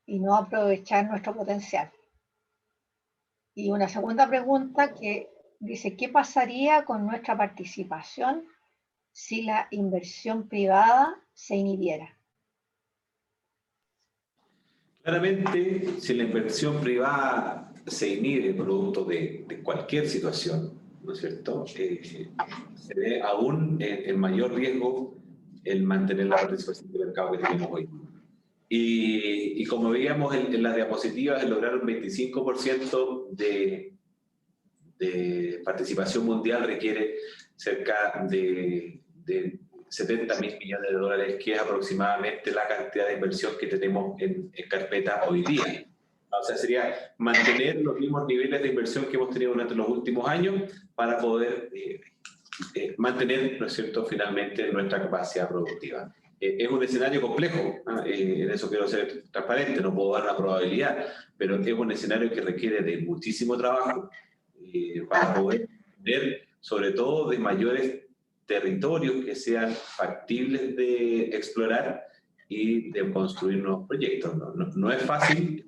y no aprovechar nuestro potencial. Y una segunda pregunta que dice, ¿qué pasaría con nuestra participación si la inversión privada se inhibiera? Claramente, si la inversión privada se inhibe producto de cualquier situación, ¿no es cierto?, se ve aún en mayor riesgo el mantener la participación de mercado que tenemos hoy. Y como veíamos en las diapositivas, el lograr un 25% de participación mundial requiere cerca de 70.000 millones de dólares, que es aproximadamente la cantidad de inversión que tenemos en carpeta hoy día. O sea, sería mantener los mismos niveles de inversión que hemos tenido durante los últimos años para poder mantener, ¿no es cierto?, finalmente nuestra capacidad productiva. Es un escenario complejo, en eso quiero ser transparente, no puedo dar una probabilidad, pero es un escenario que requiere de muchísimo trabajo para poder tener, sobre todo, de mayores territorios que sean factibles de explorar y de construir nuevos proyectos. No es fácil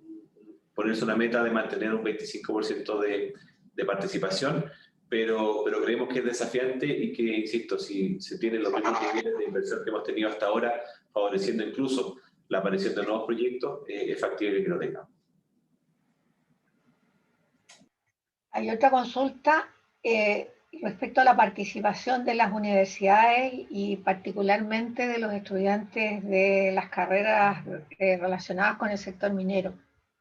ponerse una meta de mantener un 25% de participación, pero creemos que es desafiante y que, insisto, si se tienen los mismos niveles de inversión que hemos tenido hasta ahora, favoreciendo incluso la aparición de nuevos proyectos, es factible que lo tengamos. Hay otra consulta respecto a la participación de las universidades y particularmente de los estudiantes de las carreras relacionadas con el sector minero.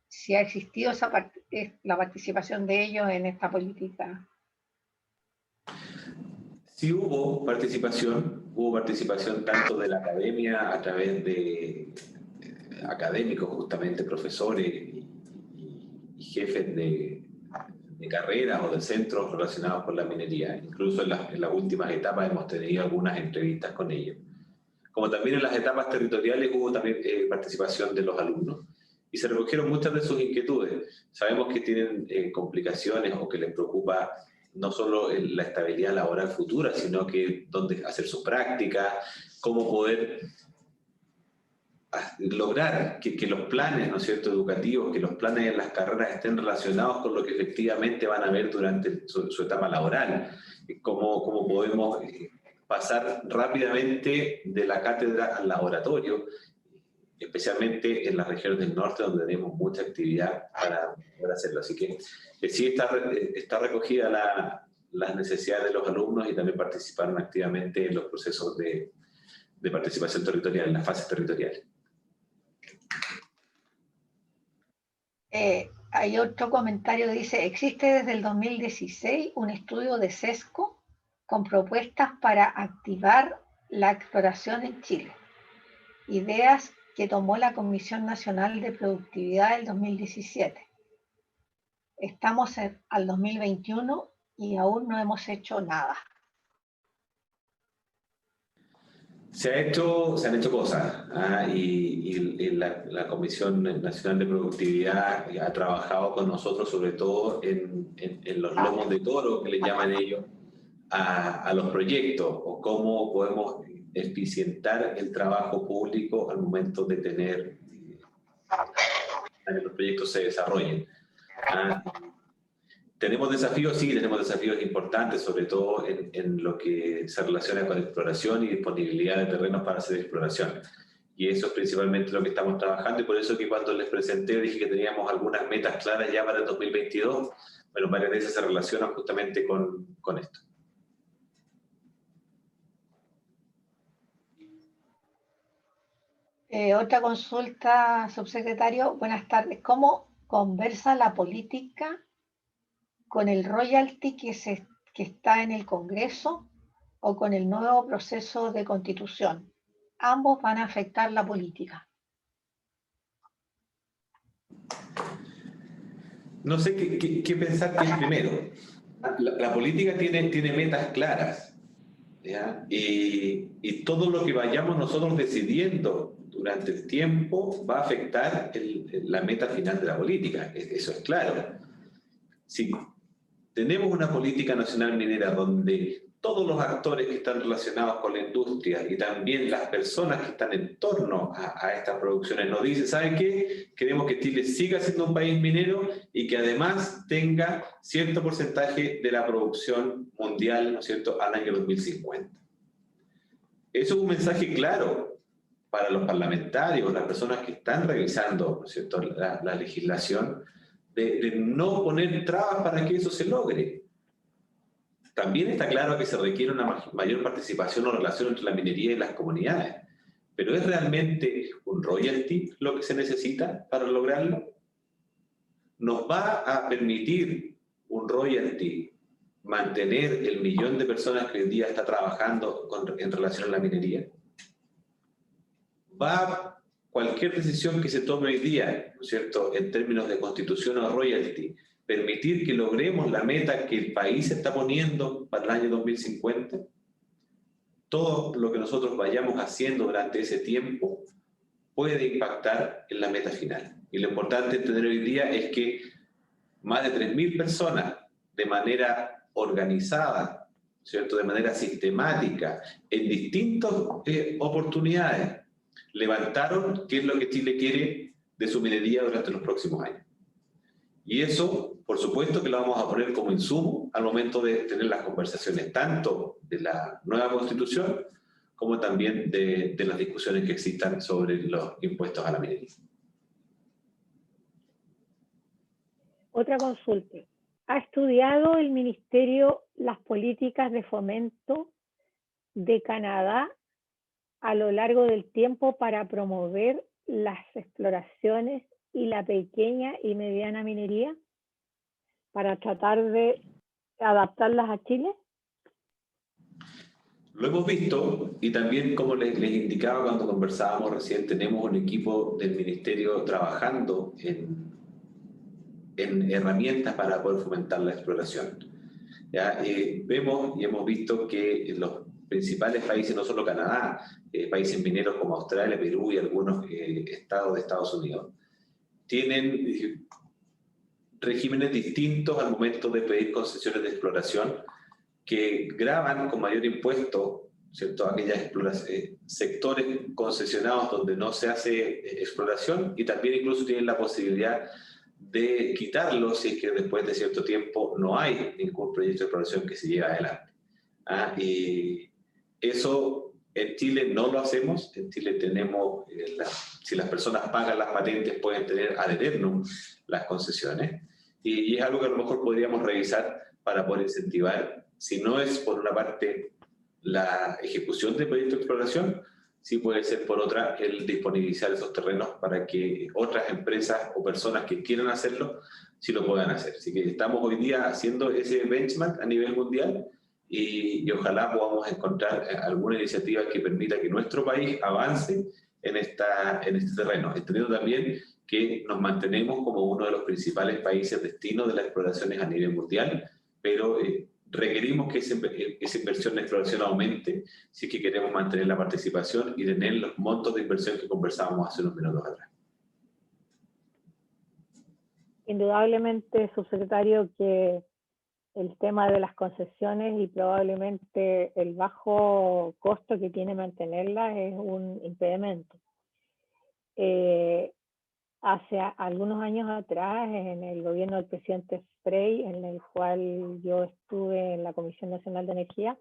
Si ha existido la participación de ellos en esta política. Sí hubo participación tanto de la academia a través de académicos, justamente profesores y jefes de carreras o de centros relacionados con la minería. Incluso en las últimas etapas hemos tenido algunas entrevistas con ellos. Como también en las etapas territoriales hubo también participación de los alumnos. Y se recogieron muchas de sus inquietudes. Sabemos que tienen complicaciones o que les preocupa no solo la estabilidad laboral futura, sino que dónde hacer sus prácticas, cómo poder lograr que los planes, ¿no es cierto?, educativos, que los planes en las carreras estén relacionados con lo que efectivamente van a ver durante su etapa laboral. Cómo podemos pasar rápidamente de la cátedra al laboratorio, especialmente en las regiones del norte, donde tenemos mucha actividad para poder hacerlo. Así que sí está recogida las necesidades de los alumnos y también participaron activamente en los procesos de participación territorial, en las fases territoriales. Hay otro comentario que dice, existe desde el 2016 un estudio de SESCO con propuestas para activar la exploración en Chile. Ideas que tomó la Comisión Nacional de Productividad del 2017. Estamos al 2021 y aún no hemos hecho nada. Se han hecho cosas, y la Comisión Nacional de Productividad ha trabajado con nosotros, sobre todo en los lomos de toro, que le llaman ellos, a los proyectos, o cómo podemos eficientar el trabajo público al momento de tener que los proyectos se desarrollen. ¿Tenemos desafíos? Sí, tenemos desafíos importantes, sobre todo en lo que se relaciona con exploración y disponibilidad de terrenos para hacer exploración. Y eso es principalmente lo que estamos trabajando, y por eso que cuando les presenté dije que teníamos algunas metas claras ya para el 2022. Bueno, varias de esas se relacionan justamente con esto. Otra consulta, subsecretario. Buenas tardes. ¿Cómo conversa la política con el royalty que está en el Congreso o con el nuevo proceso de constitución? Ambos van a afectar la política. No sé qué pensar que es primero. La política tiene metas claras, ¿ya? Y todo lo que vayamos nosotros decidiendo durante el tiempo va a afectar la meta final de la política. Eso es claro. Si tenemos una política nacional minera donde todos los actores que están relacionados con la industria y también las personas que están en torno a estas producciones nos dicen, ¿saben qué? Queremos que Chile siga siendo un país minero y que además tenga cierto porcentaje de la producción mundial, ¿no es cierto?, al año 2050. Eso es un mensaje claro para los parlamentarios, las personas que están revisando, ¿no es cierto?, la legislación, de no poner trabas para que eso se logre. También está claro que se requiere una mayor participación o relación entre la minería y las comunidades, pero ¿es realmente un royalty lo que se necesita para lograrlo? ¿Nos va a permitir un royalty mantener el millón de personas que hoy día está trabajando en relación a la minería? ¿Va cualquier decisión que se tome hoy día, ¿no es cierto?, en términos de constitución o royalty, permitir que logremos la meta que el país está poniendo para el año 2050? Todo lo que nosotros vayamos haciendo durante ese tiempo puede impactar en la meta final. Y lo importante entender hoy día es que más de 3.000 personas, de manera organizada, ¿cierto?, de manera sistemática, en distintas oportunidades, levantaron qué es lo que Chile quiere de su minería durante los próximos años. Y eso, por supuesto que lo vamos a poner como insumo al momento de tener las conversaciones, tanto de la nueva Constitución como también de las discusiones que existan sobre los impuestos a la minería. Otra consulta. ¿Ha estudiado el Ministerio las políticas de fomento de Canadá a lo largo del tiempo para promover las exploraciones y la pequeña y mediana minería para tratar de adaptarlas a Chile? Lo hemos visto, y también, como les indicaba cuando conversábamos recién, tenemos un equipo del Ministerio trabajando en herramientas para poder fomentar la exploración. ¿Ya? Vemos y hemos visto que los principales países, no solo Canadá, países mineros como Australia, Perú y algunos estados de Estados Unidos, tienen regímenes distintos al momento de pedir concesiones de exploración que graban con mayor impuesto, ¿cierto?, aquellos sectores concesionados donde no se hace exploración, y también incluso tienen la posibilidad de quitarlo si es que después de cierto tiempo no hay ningún proyecto de exploración que se lleve adelante. Y eso en Chile no lo hacemos. En Chile tenemos, si las personas pagan las patentes, pueden tener ad eternum las concesiones, y es algo que a lo mejor podríamos revisar para poder incentivar, si no es por una parte la ejecución de proyectos de exploración, sí puede ser por otra el disponibilizar esos terrenos para que otras empresas o personas que quieran hacerlo, sí lo puedan hacer. Así que estamos hoy día haciendo ese benchmark a nivel mundial, y ojalá podamos encontrar alguna iniciativa que permita que nuestro país avance en este terreno, entendiendo también que nos mantenemos como uno de los principales países destinos de las exploraciones a nivel mundial, pero requerimos que esa inversión en exploración aumente si es que queremos mantener la participación y tener los montos de inversión que conversábamos hace unos minutos atrás. Indudablemente, subsecretario, que el tema de las concesiones y probablemente el bajo costo que tiene mantenerlas es un impedimento. hace algunos años atrás, en el gobierno del presidente Frey, en el cual yo estuve en la Comisión Nacional de Energía,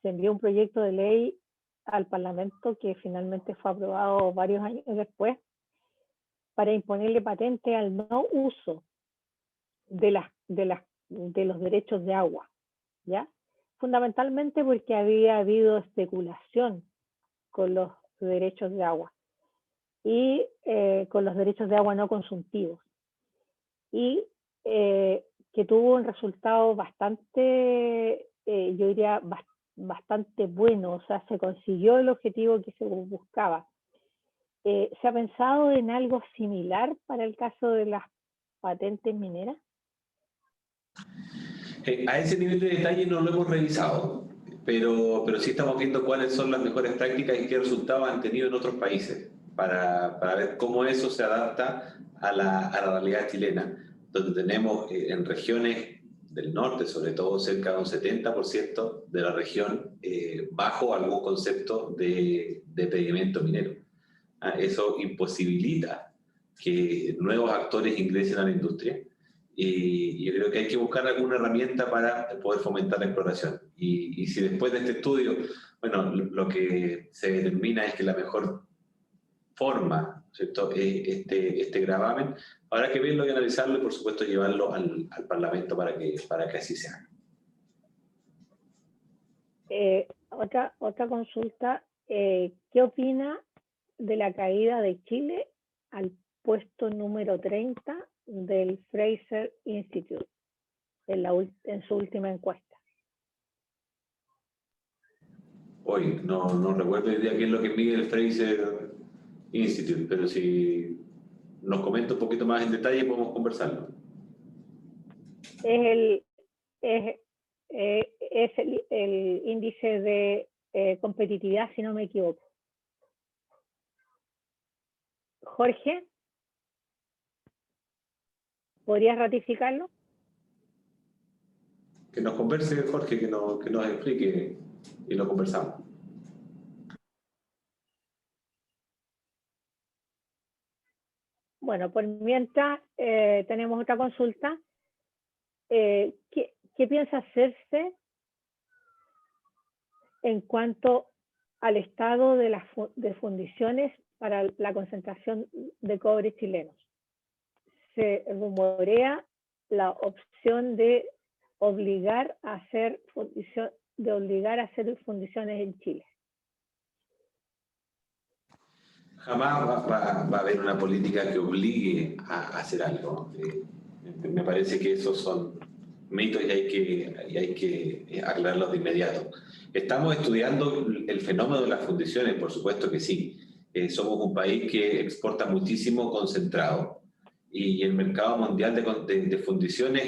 se envió un proyecto de ley al Parlamento que finalmente fue aprobado varios años después para imponerle patente al no uso de los derechos de agua, ¿ya? Fundamentalmente porque había habido especulación con los derechos de agua y con los derechos de agua no consultivos, y que tuvo un resultado bastante, yo diría, bastante bueno. O sea, se consiguió el objetivo que se buscaba. ¿Se ha pensado en algo similar para el caso de las patentes mineras? A ese nivel de detalle no lo hemos revisado, pero sí estamos viendo cuáles son las mejores prácticas y qué resultados han tenido en otros países para ver cómo eso se adapta a la realidad chilena, donde tenemos en regiones del norte, sobre todo cerca de un 70% de la región bajo algún concepto de pedimento minero. Eso imposibilita que nuevos actores ingresen a la industria. Y yo creo que hay que buscar alguna herramienta para poder fomentar la exploración. Y si después de este estudio, bueno, lo que se determina es que la mejor forma, ¿cierto?, es este gravamen, habrá que verlo y analizarlo y, por supuesto, llevarlo al Parlamento para que así se haga. Otra consulta, ¿qué opina de la caída de Chile al puesto número 30 del Fraser Institute en su última encuesta? Hoy no recuerdo hoy día qué es lo que mide el Fraser Institute, pero si nos comenta un poquito más en detalle podemos conversarlo. Es el índice de competitividad, si no me equivoco. Jorge, ¿podrías ratificarlo? Que nos converse, Jorge, que nos explique y lo conversamos. Bueno, por mientras tenemos otra consulta. ¿Qué piensa hacerse en cuanto al estado de fundiciones para la concentración de cobre chilenos? Se rumorea la opción de obligar a hacer fundiciones en Chile. Jamás va a haber una política que obligue a hacer algo. Me parece que esos son mitos y hay que aclararlos de inmediato. Estamos estudiando el fenómeno de las fundiciones, por supuesto que sí. Somos un país que exporta muchísimo concentrado y el mercado mundial de fundiciones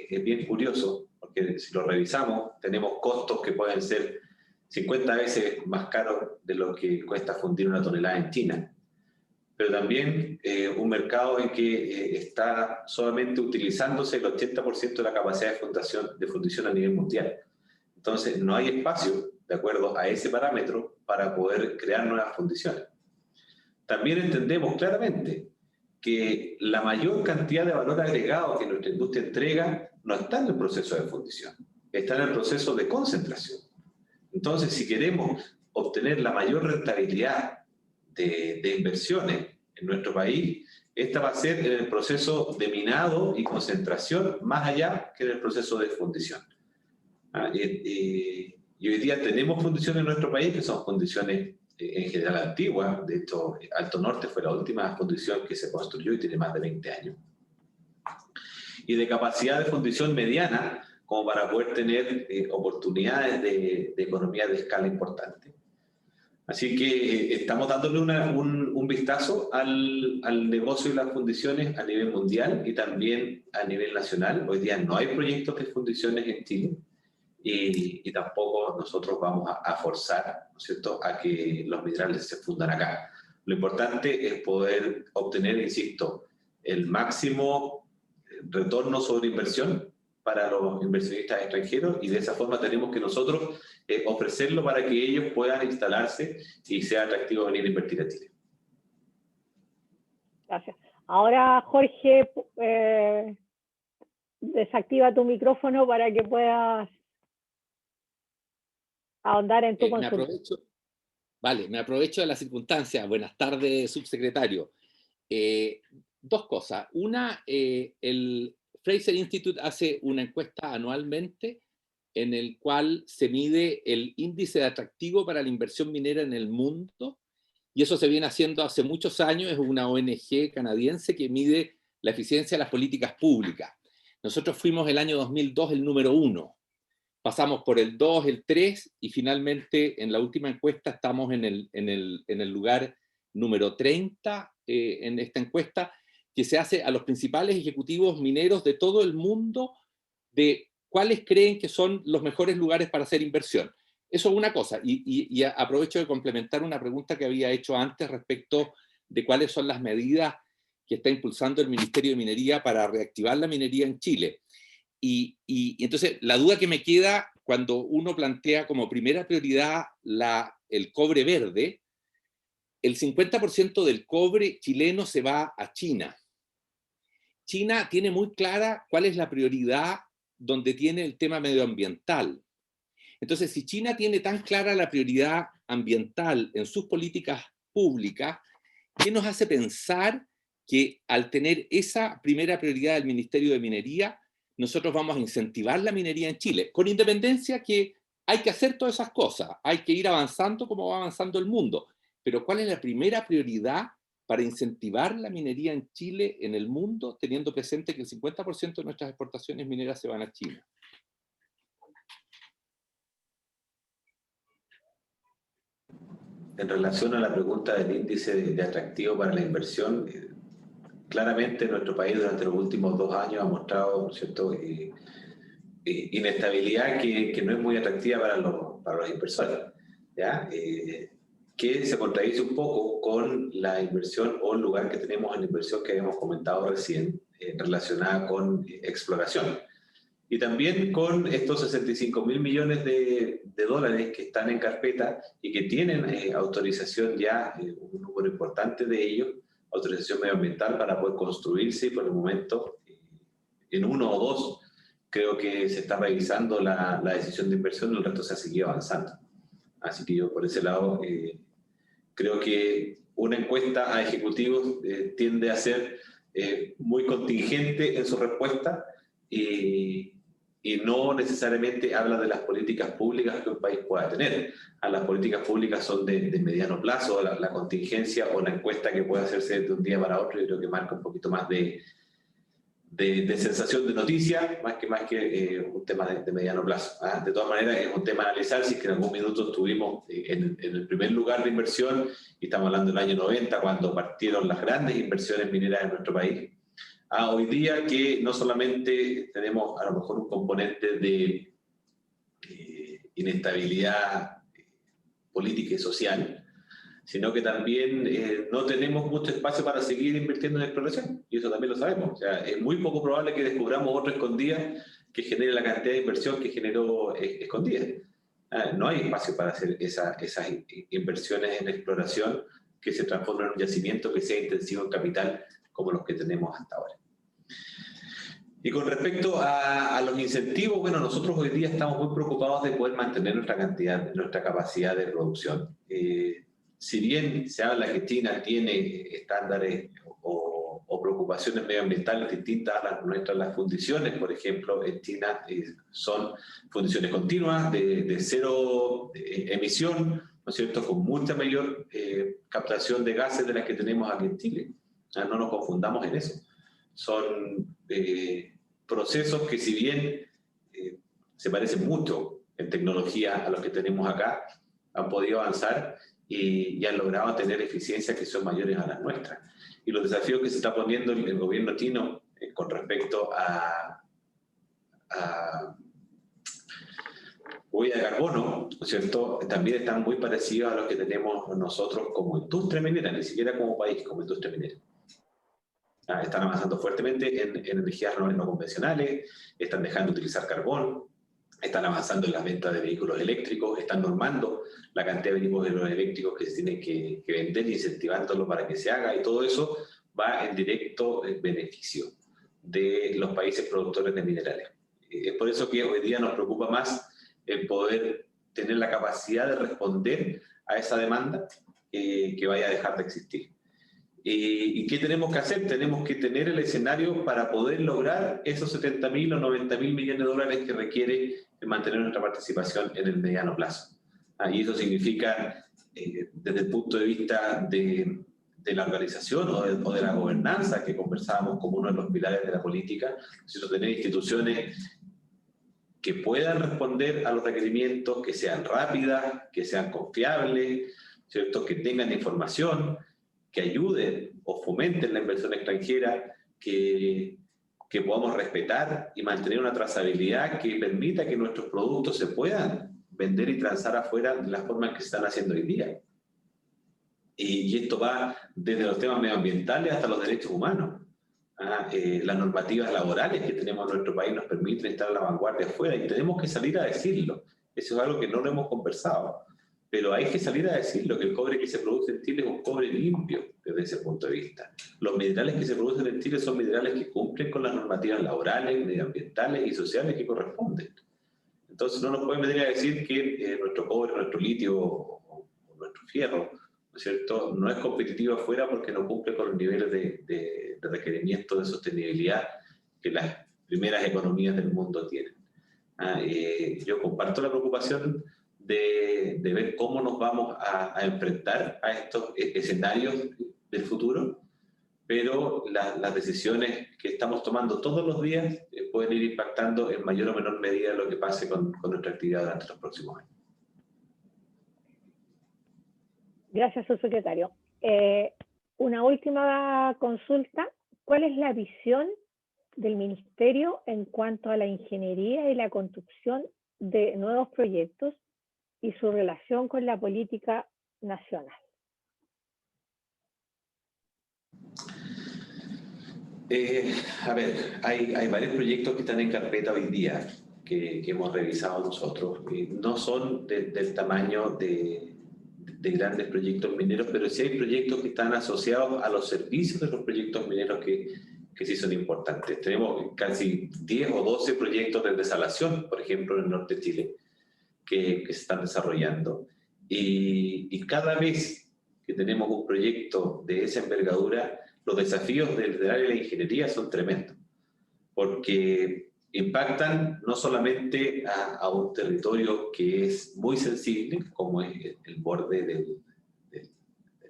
es bien curioso, porque si lo revisamos tenemos costos que pueden ser 50 veces más caros de lo que cuesta fundir una tonelada en China. Pero también un mercado en que está solamente utilizándose el 80% de la capacidad de fundición a nivel mundial. Entonces, no hay espacio, de acuerdo a ese parámetro, para poder crear nuevas fundiciones. También entendemos claramente que la mayor cantidad de valor agregado que nuestra industria entrega no está en el proceso de fundición, está en el proceso de concentración. Entonces, si queremos obtener la mayor rentabilidad de inversiones en nuestro país, esta va a ser en el proceso de minado y concentración, más allá que en el proceso de fundición. Y hoy día tenemos fundiciones en nuestro país que son fundiciones en general antiguas. De hecho, Alto Norte fue la última fundición que se construyó y tiene más de 20 años. Y de capacidad de fundición mediana, como para poder tener oportunidades de economía de escala importante. Así que estamos dándole un vistazo al negocio de las fundiciones a nivel mundial y también a nivel nacional. Hoy día no hay proyectos de fundiciones en Chile y tampoco nosotros vamos a forzar, ¿no es cierto?, a que los minerales se fundan acá. Lo importante es poder obtener, insisto, el máximo retorno sobre inversión para los inversionistas extranjeros y de esa forma tenemos que nosotros ofrecerlo para que ellos puedan instalarse y sea atractivo venir a invertir a Chile. Gracias. Ahora, Jorge, desactiva tu micrófono para que puedas ahondar en tu consulta. Me aprovecho de la circunstancia. Buenas tardes, subsecretario. Dos cosas. Una, el Fraser Institute hace una encuesta anualmente en el cual se mide el índice de atractivo para la inversión minera en el mundo, y eso se viene haciendo hace muchos años. Es una ONG canadiense que mide la eficiencia de las políticas públicas. Nosotros fuimos el año 2002 el número 1. Pasamos por el 2, el 3, y finalmente en la última encuesta estamos en el lugar número 30 en esta encuesta, que se hace a los principales ejecutivos mineros de todo el mundo, de cuáles creen que son los mejores lugares para hacer inversión. Eso es una cosa, y aprovecho de complementar una pregunta que había hecho antes respecto de cuáles son las medidas que está impulsando el Ministerio de Minería para reactivar la minería en Chile. Y entonces la duda que me queda cuando uno plantea como primera prioridad el cobre verde, el 50% del cobre chileno se va a China. China tiene muy clara cuál es la prioridad donde tiene el tema medioambiental. Entonces, si China tiene tan clara la prioridad ambiental en sus políticas públicas, ¿qué nos hace pensar que al tener esa primera prioridad del Ministerio de Minería, nosotros vamos a incentivar la minería en Chile? Con independencia que hay que hacer todas esas cosas, hay que ir avanzando como va avanzando el mundo, pero ¿cuál es la primera prioridad para incentivar la minería en Chile, en el mundo, teniendo presente que el 50% de nuestras exportaciones mineras se van a China? En relación a la pregunta del índice de atractivo para la inversión, claramente nuestro país durante los últimos 2 años ha mostrado, ¿no es cierto?, inestabilidad que no es muy atractiva para los inversores, ¿ya? Que se contradice un poco con la inversión o el lugar que tenemos en la inversión que habíamos comentado recién, relacionada con exploración. Y también con estos 65.000 millones de dólares que están en carpeta y que tienen autorización ya, un número importante de ellos, autorización medioambiental para poder construirse, y por el momento, en 1 o 2, creo que se está revisando la decisión de inversión, y el resto se ha seguido avanzando. Así que yo por ese lado creo que una encuesta a ejecutivos tiende a ser muy contingente en su respuesta, y no necesariamente habla de las políticas públicas que un país pueda tener. Las políticas públicas son de mediano plazo, la contingencia o la encuesta que puede hacerse de un día para otro, yo creo que marca un poquito más de sensación de noticia, más que un tema de mediano plazo. De todas maneras, es un tema a analizar. Si es que en algún minuto estuvimos en el primer lugar de inversión, y estamos hablando del año 90, cuando partieron las grandes inversiones mineras en nuestro país, hoy día que no solamente tenemos a lo mejor un componente de inestabilidad política y social, sino que también no tenemos mucho espacio para seguir invirtiendo en exploración, y eso también lo sabemos. O sea, es muy poco probable que descubramos otra escondida que genere la cantidad de inversión que generó escondida. No hay espacio para hacer esas inversiones en exploración que se transformen en un yacimiento que sea intensivo en capital como los que tenemos hasta ahora. Y con respecto a los incentivos, bueno, nosotros hoy día estamos muy preocupados de poder mantener nuestra capacidad de producción. Si bien se habla que China tiene estándares o preocupaciones medioambientales distintas a las nuestras, las fundiciones, por ejemplo, en China son fundiciones continuas de cero emisión, ¿no es cierto?, con mucha mayor captación de gases de las que tenemos aquí en Chile. No nos confundamos en eso. Son procesos que, si bien se parecen mucho en tecnología a los que tenemos acá, han podido avanzar y han logrado tener eficiencias que son mayores a las nuestras. Y los desafíos que se está poniendo el gobierno chino con respecto a huella de carbono, ¿no es cierto?, también están muy parecidos a los que tenemos nosotros como industria minera, ni siquiera como país, como industria minera. Están avanzando fuertemente en energías no convencionales, están dejando de utilizar carbón, están avanzando en la venta de vehículos eléctricos, están normando la cantidad de vehículos eléctricos que se tienen que vender, incentivándolo para que se haga, y todo eso va en directo beneficio de los países productores de minerales. Es por eso que hoy día nos preocupa más el poder tener la capacidad de responder a esa demanda que vaya a dejar de existir. ¿Y qué tenemos que hacer? Tenemos que tener el escenario para poder lograr esos 70.000 o 90.000 millones de dólares que requiere mantener nuestra participación en el mediano plazo. Y eso significa, desde el punto de vista de la organización o de la gobernanza, que conversábamos como uno de los pilares de la política, tener instituciones que puedan responder a los requerimientos, que sean rápidas, que sean confiables, ¿cierto? Que tengan información, que ayuden o fomenten la inversión extranjera, que podamos respetar y mantener una trazabilidad que permita que nuestros productos se puedan vender y transar afuera de la forma en que se están haciendo hoy día. Y esto va desde los temas medioambientales hasta los derechos humanos. Las normativas laborales que tenemos en nuestro país nos permiten estar a la vanguardia afuera y tenemos que salir a decirlo. Eso es algo que no lo hemos conversado. Pero hay que salir a decirlo, que el cobre que se produce en Chile es un cobre limpio desde ese punto de vista. Los minerales que se producen en Chile son minerales que cumplen con las normativas laborales, medioambientales y sociales que corresponden. Entonces no nos pueden venir a decir que nuestro cobre, nuestro litio o nuestro fierro, ¿no es cierto?, no es competitivo afuera porque no cumple con los niveles de requerimiento de sostenibilidad que las primeras economías del mundo tienen. Yo comparto la preocupación de ver cómo nos vamos a enfrentar a estos escenarios del futuro, pero las decisiones que estamos tomando todos los días pueden ir impactando en mayor o menor medida lo que pase con nuestra actividad durante los próximos años. Gracias, subsecretario. Una última consulta. ¿Cuál es la visión del Ministerio en cuanto a la ingeniería y la construcción de nuevos proyectos y su relación con la política nacional? A ver, hay varios proyectos que están en carpeta hoy día que hemos revisado nosotros. No son del tamaño de grandes proyectos mineros, pero sí hay proyectos que están asociados a los servicios de los proyectos mineros que sí son importantes. Tenemos casi 10 o 12 proyectos de desalación, por ejemplo, en el norte de Chile, que se están desarrollando. Y cada vez que tenemos un proyecto de esa envergadura, los desafíos del área de la ingeniería son tremendos, porque impactan no solamente a un territorio que es muy sensible, como es el borde del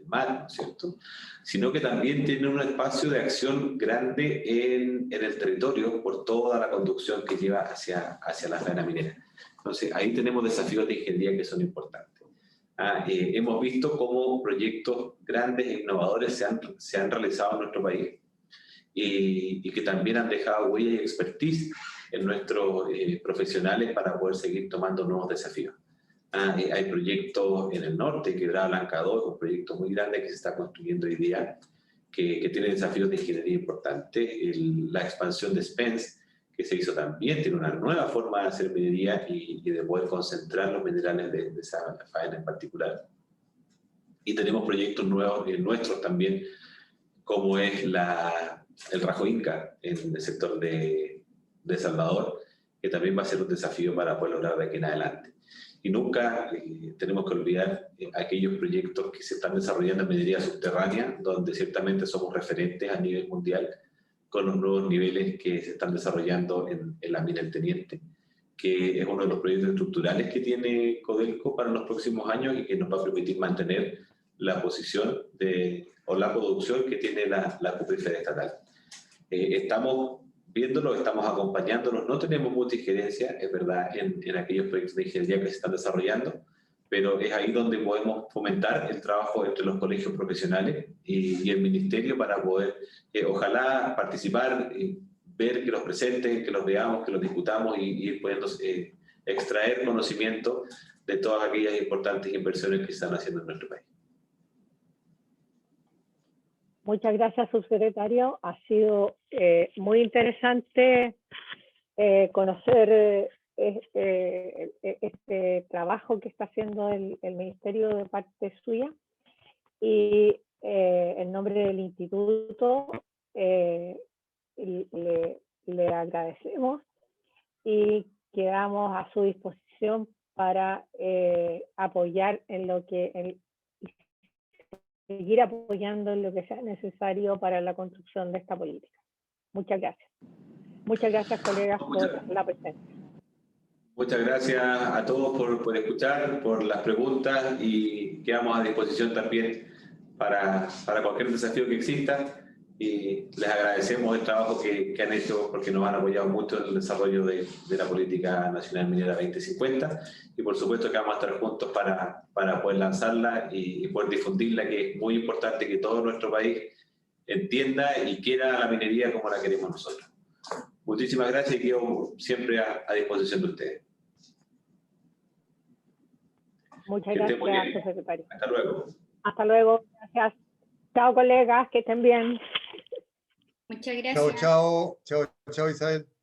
mar, ¿no es cierto?, sino que también tiene un espacio de acción grande en el territorio por toda la conducción que lleva hacia la faena minera. Entonces, ahí tenemos desafíos de ingeniería que son importantes. Hemos visto cómo proyectos grandes e innovadores se han realizado en nuestro país y que también han dejado huella y expertise en nuestros profesionales para poder seguir tomando nuevos desafíos. Hay proyectos en el norte, Quebrada Blanca 2, un proyecto muy grande que se está construyendo hoy día, que tiene desafíos de ingeniería importantes. La expansión de Spence, que se hizo también, tiene una nueva forma de hacer minería y de poder concentrar los minerales de esa faena en particular. Y tenemos proyectos nuevos nuestros también, como es el Rajo Inca en el sector de Salvador, que también va a ser un desafío para poder lograr de aquí en adelante. Y nunca tenemos que olvidar aquellos proyectos que se están desarrollando en minería subterránea, donde ciertamente somos referentes a nivel mundial con los nuevos niveles que se están desarrollando en la mina El Teniente, que es uno de los proyectos estructurales que tiene Codelco para los próximos años y que nos va a permitir mantener la posición o la producción que tiene la cuprífera estatal. Estamos viéndolo, estamos acompañándolos, no tenemos mucha injerencia, es verdad, en aquellos proyectos de ingeniería que se están desarrollando, pero es ahí donde podemos fomentar el trabajo entre los colegios profesionales y el ministerio para poder, ojalá, participar, ver que los presenten, que los veamos, que los discutamos y ir pudiendo extraer conocimiento de todas aquellas importantes inversiones que se están haciendo en nuestro país. Muchas gracias, subsecretario. Ha sido muy interesante conocer este trabajo que está haciendo el Ministerio de parte suya. Y en nombre del instituto, le agradecemos y quedamos a su disposición para apoyar en lo que seguir apoyando en lo que sea necesario para la construcción de esta política. Muchas gracias. Muchas gracias, colegas, por la presencia. Muchas gracias a todos por escuchar, por las preguntas, y quedamos a disposición también para cualquier desafío que exista, y les agradecemos el trabajo que han hecho, porque nos han apoyado mucho en el desarrollo de la Política Nacional Minera 2050, y por supuesto que vamos a estar juntos para poder lanzarla y poder difundirla, que es muy importante que todo nuestro país entienda y quiera la minería como la queremos nosotros. Muchísimas gracias y quedo siempre a disposición de ustedes. Muchas gracias, secretario. Hasta luego. Hasta luego. Gracias. Chao, colegas, que estén bien. Muchas gracias. Chao, chao. Chao, chao, Isabel.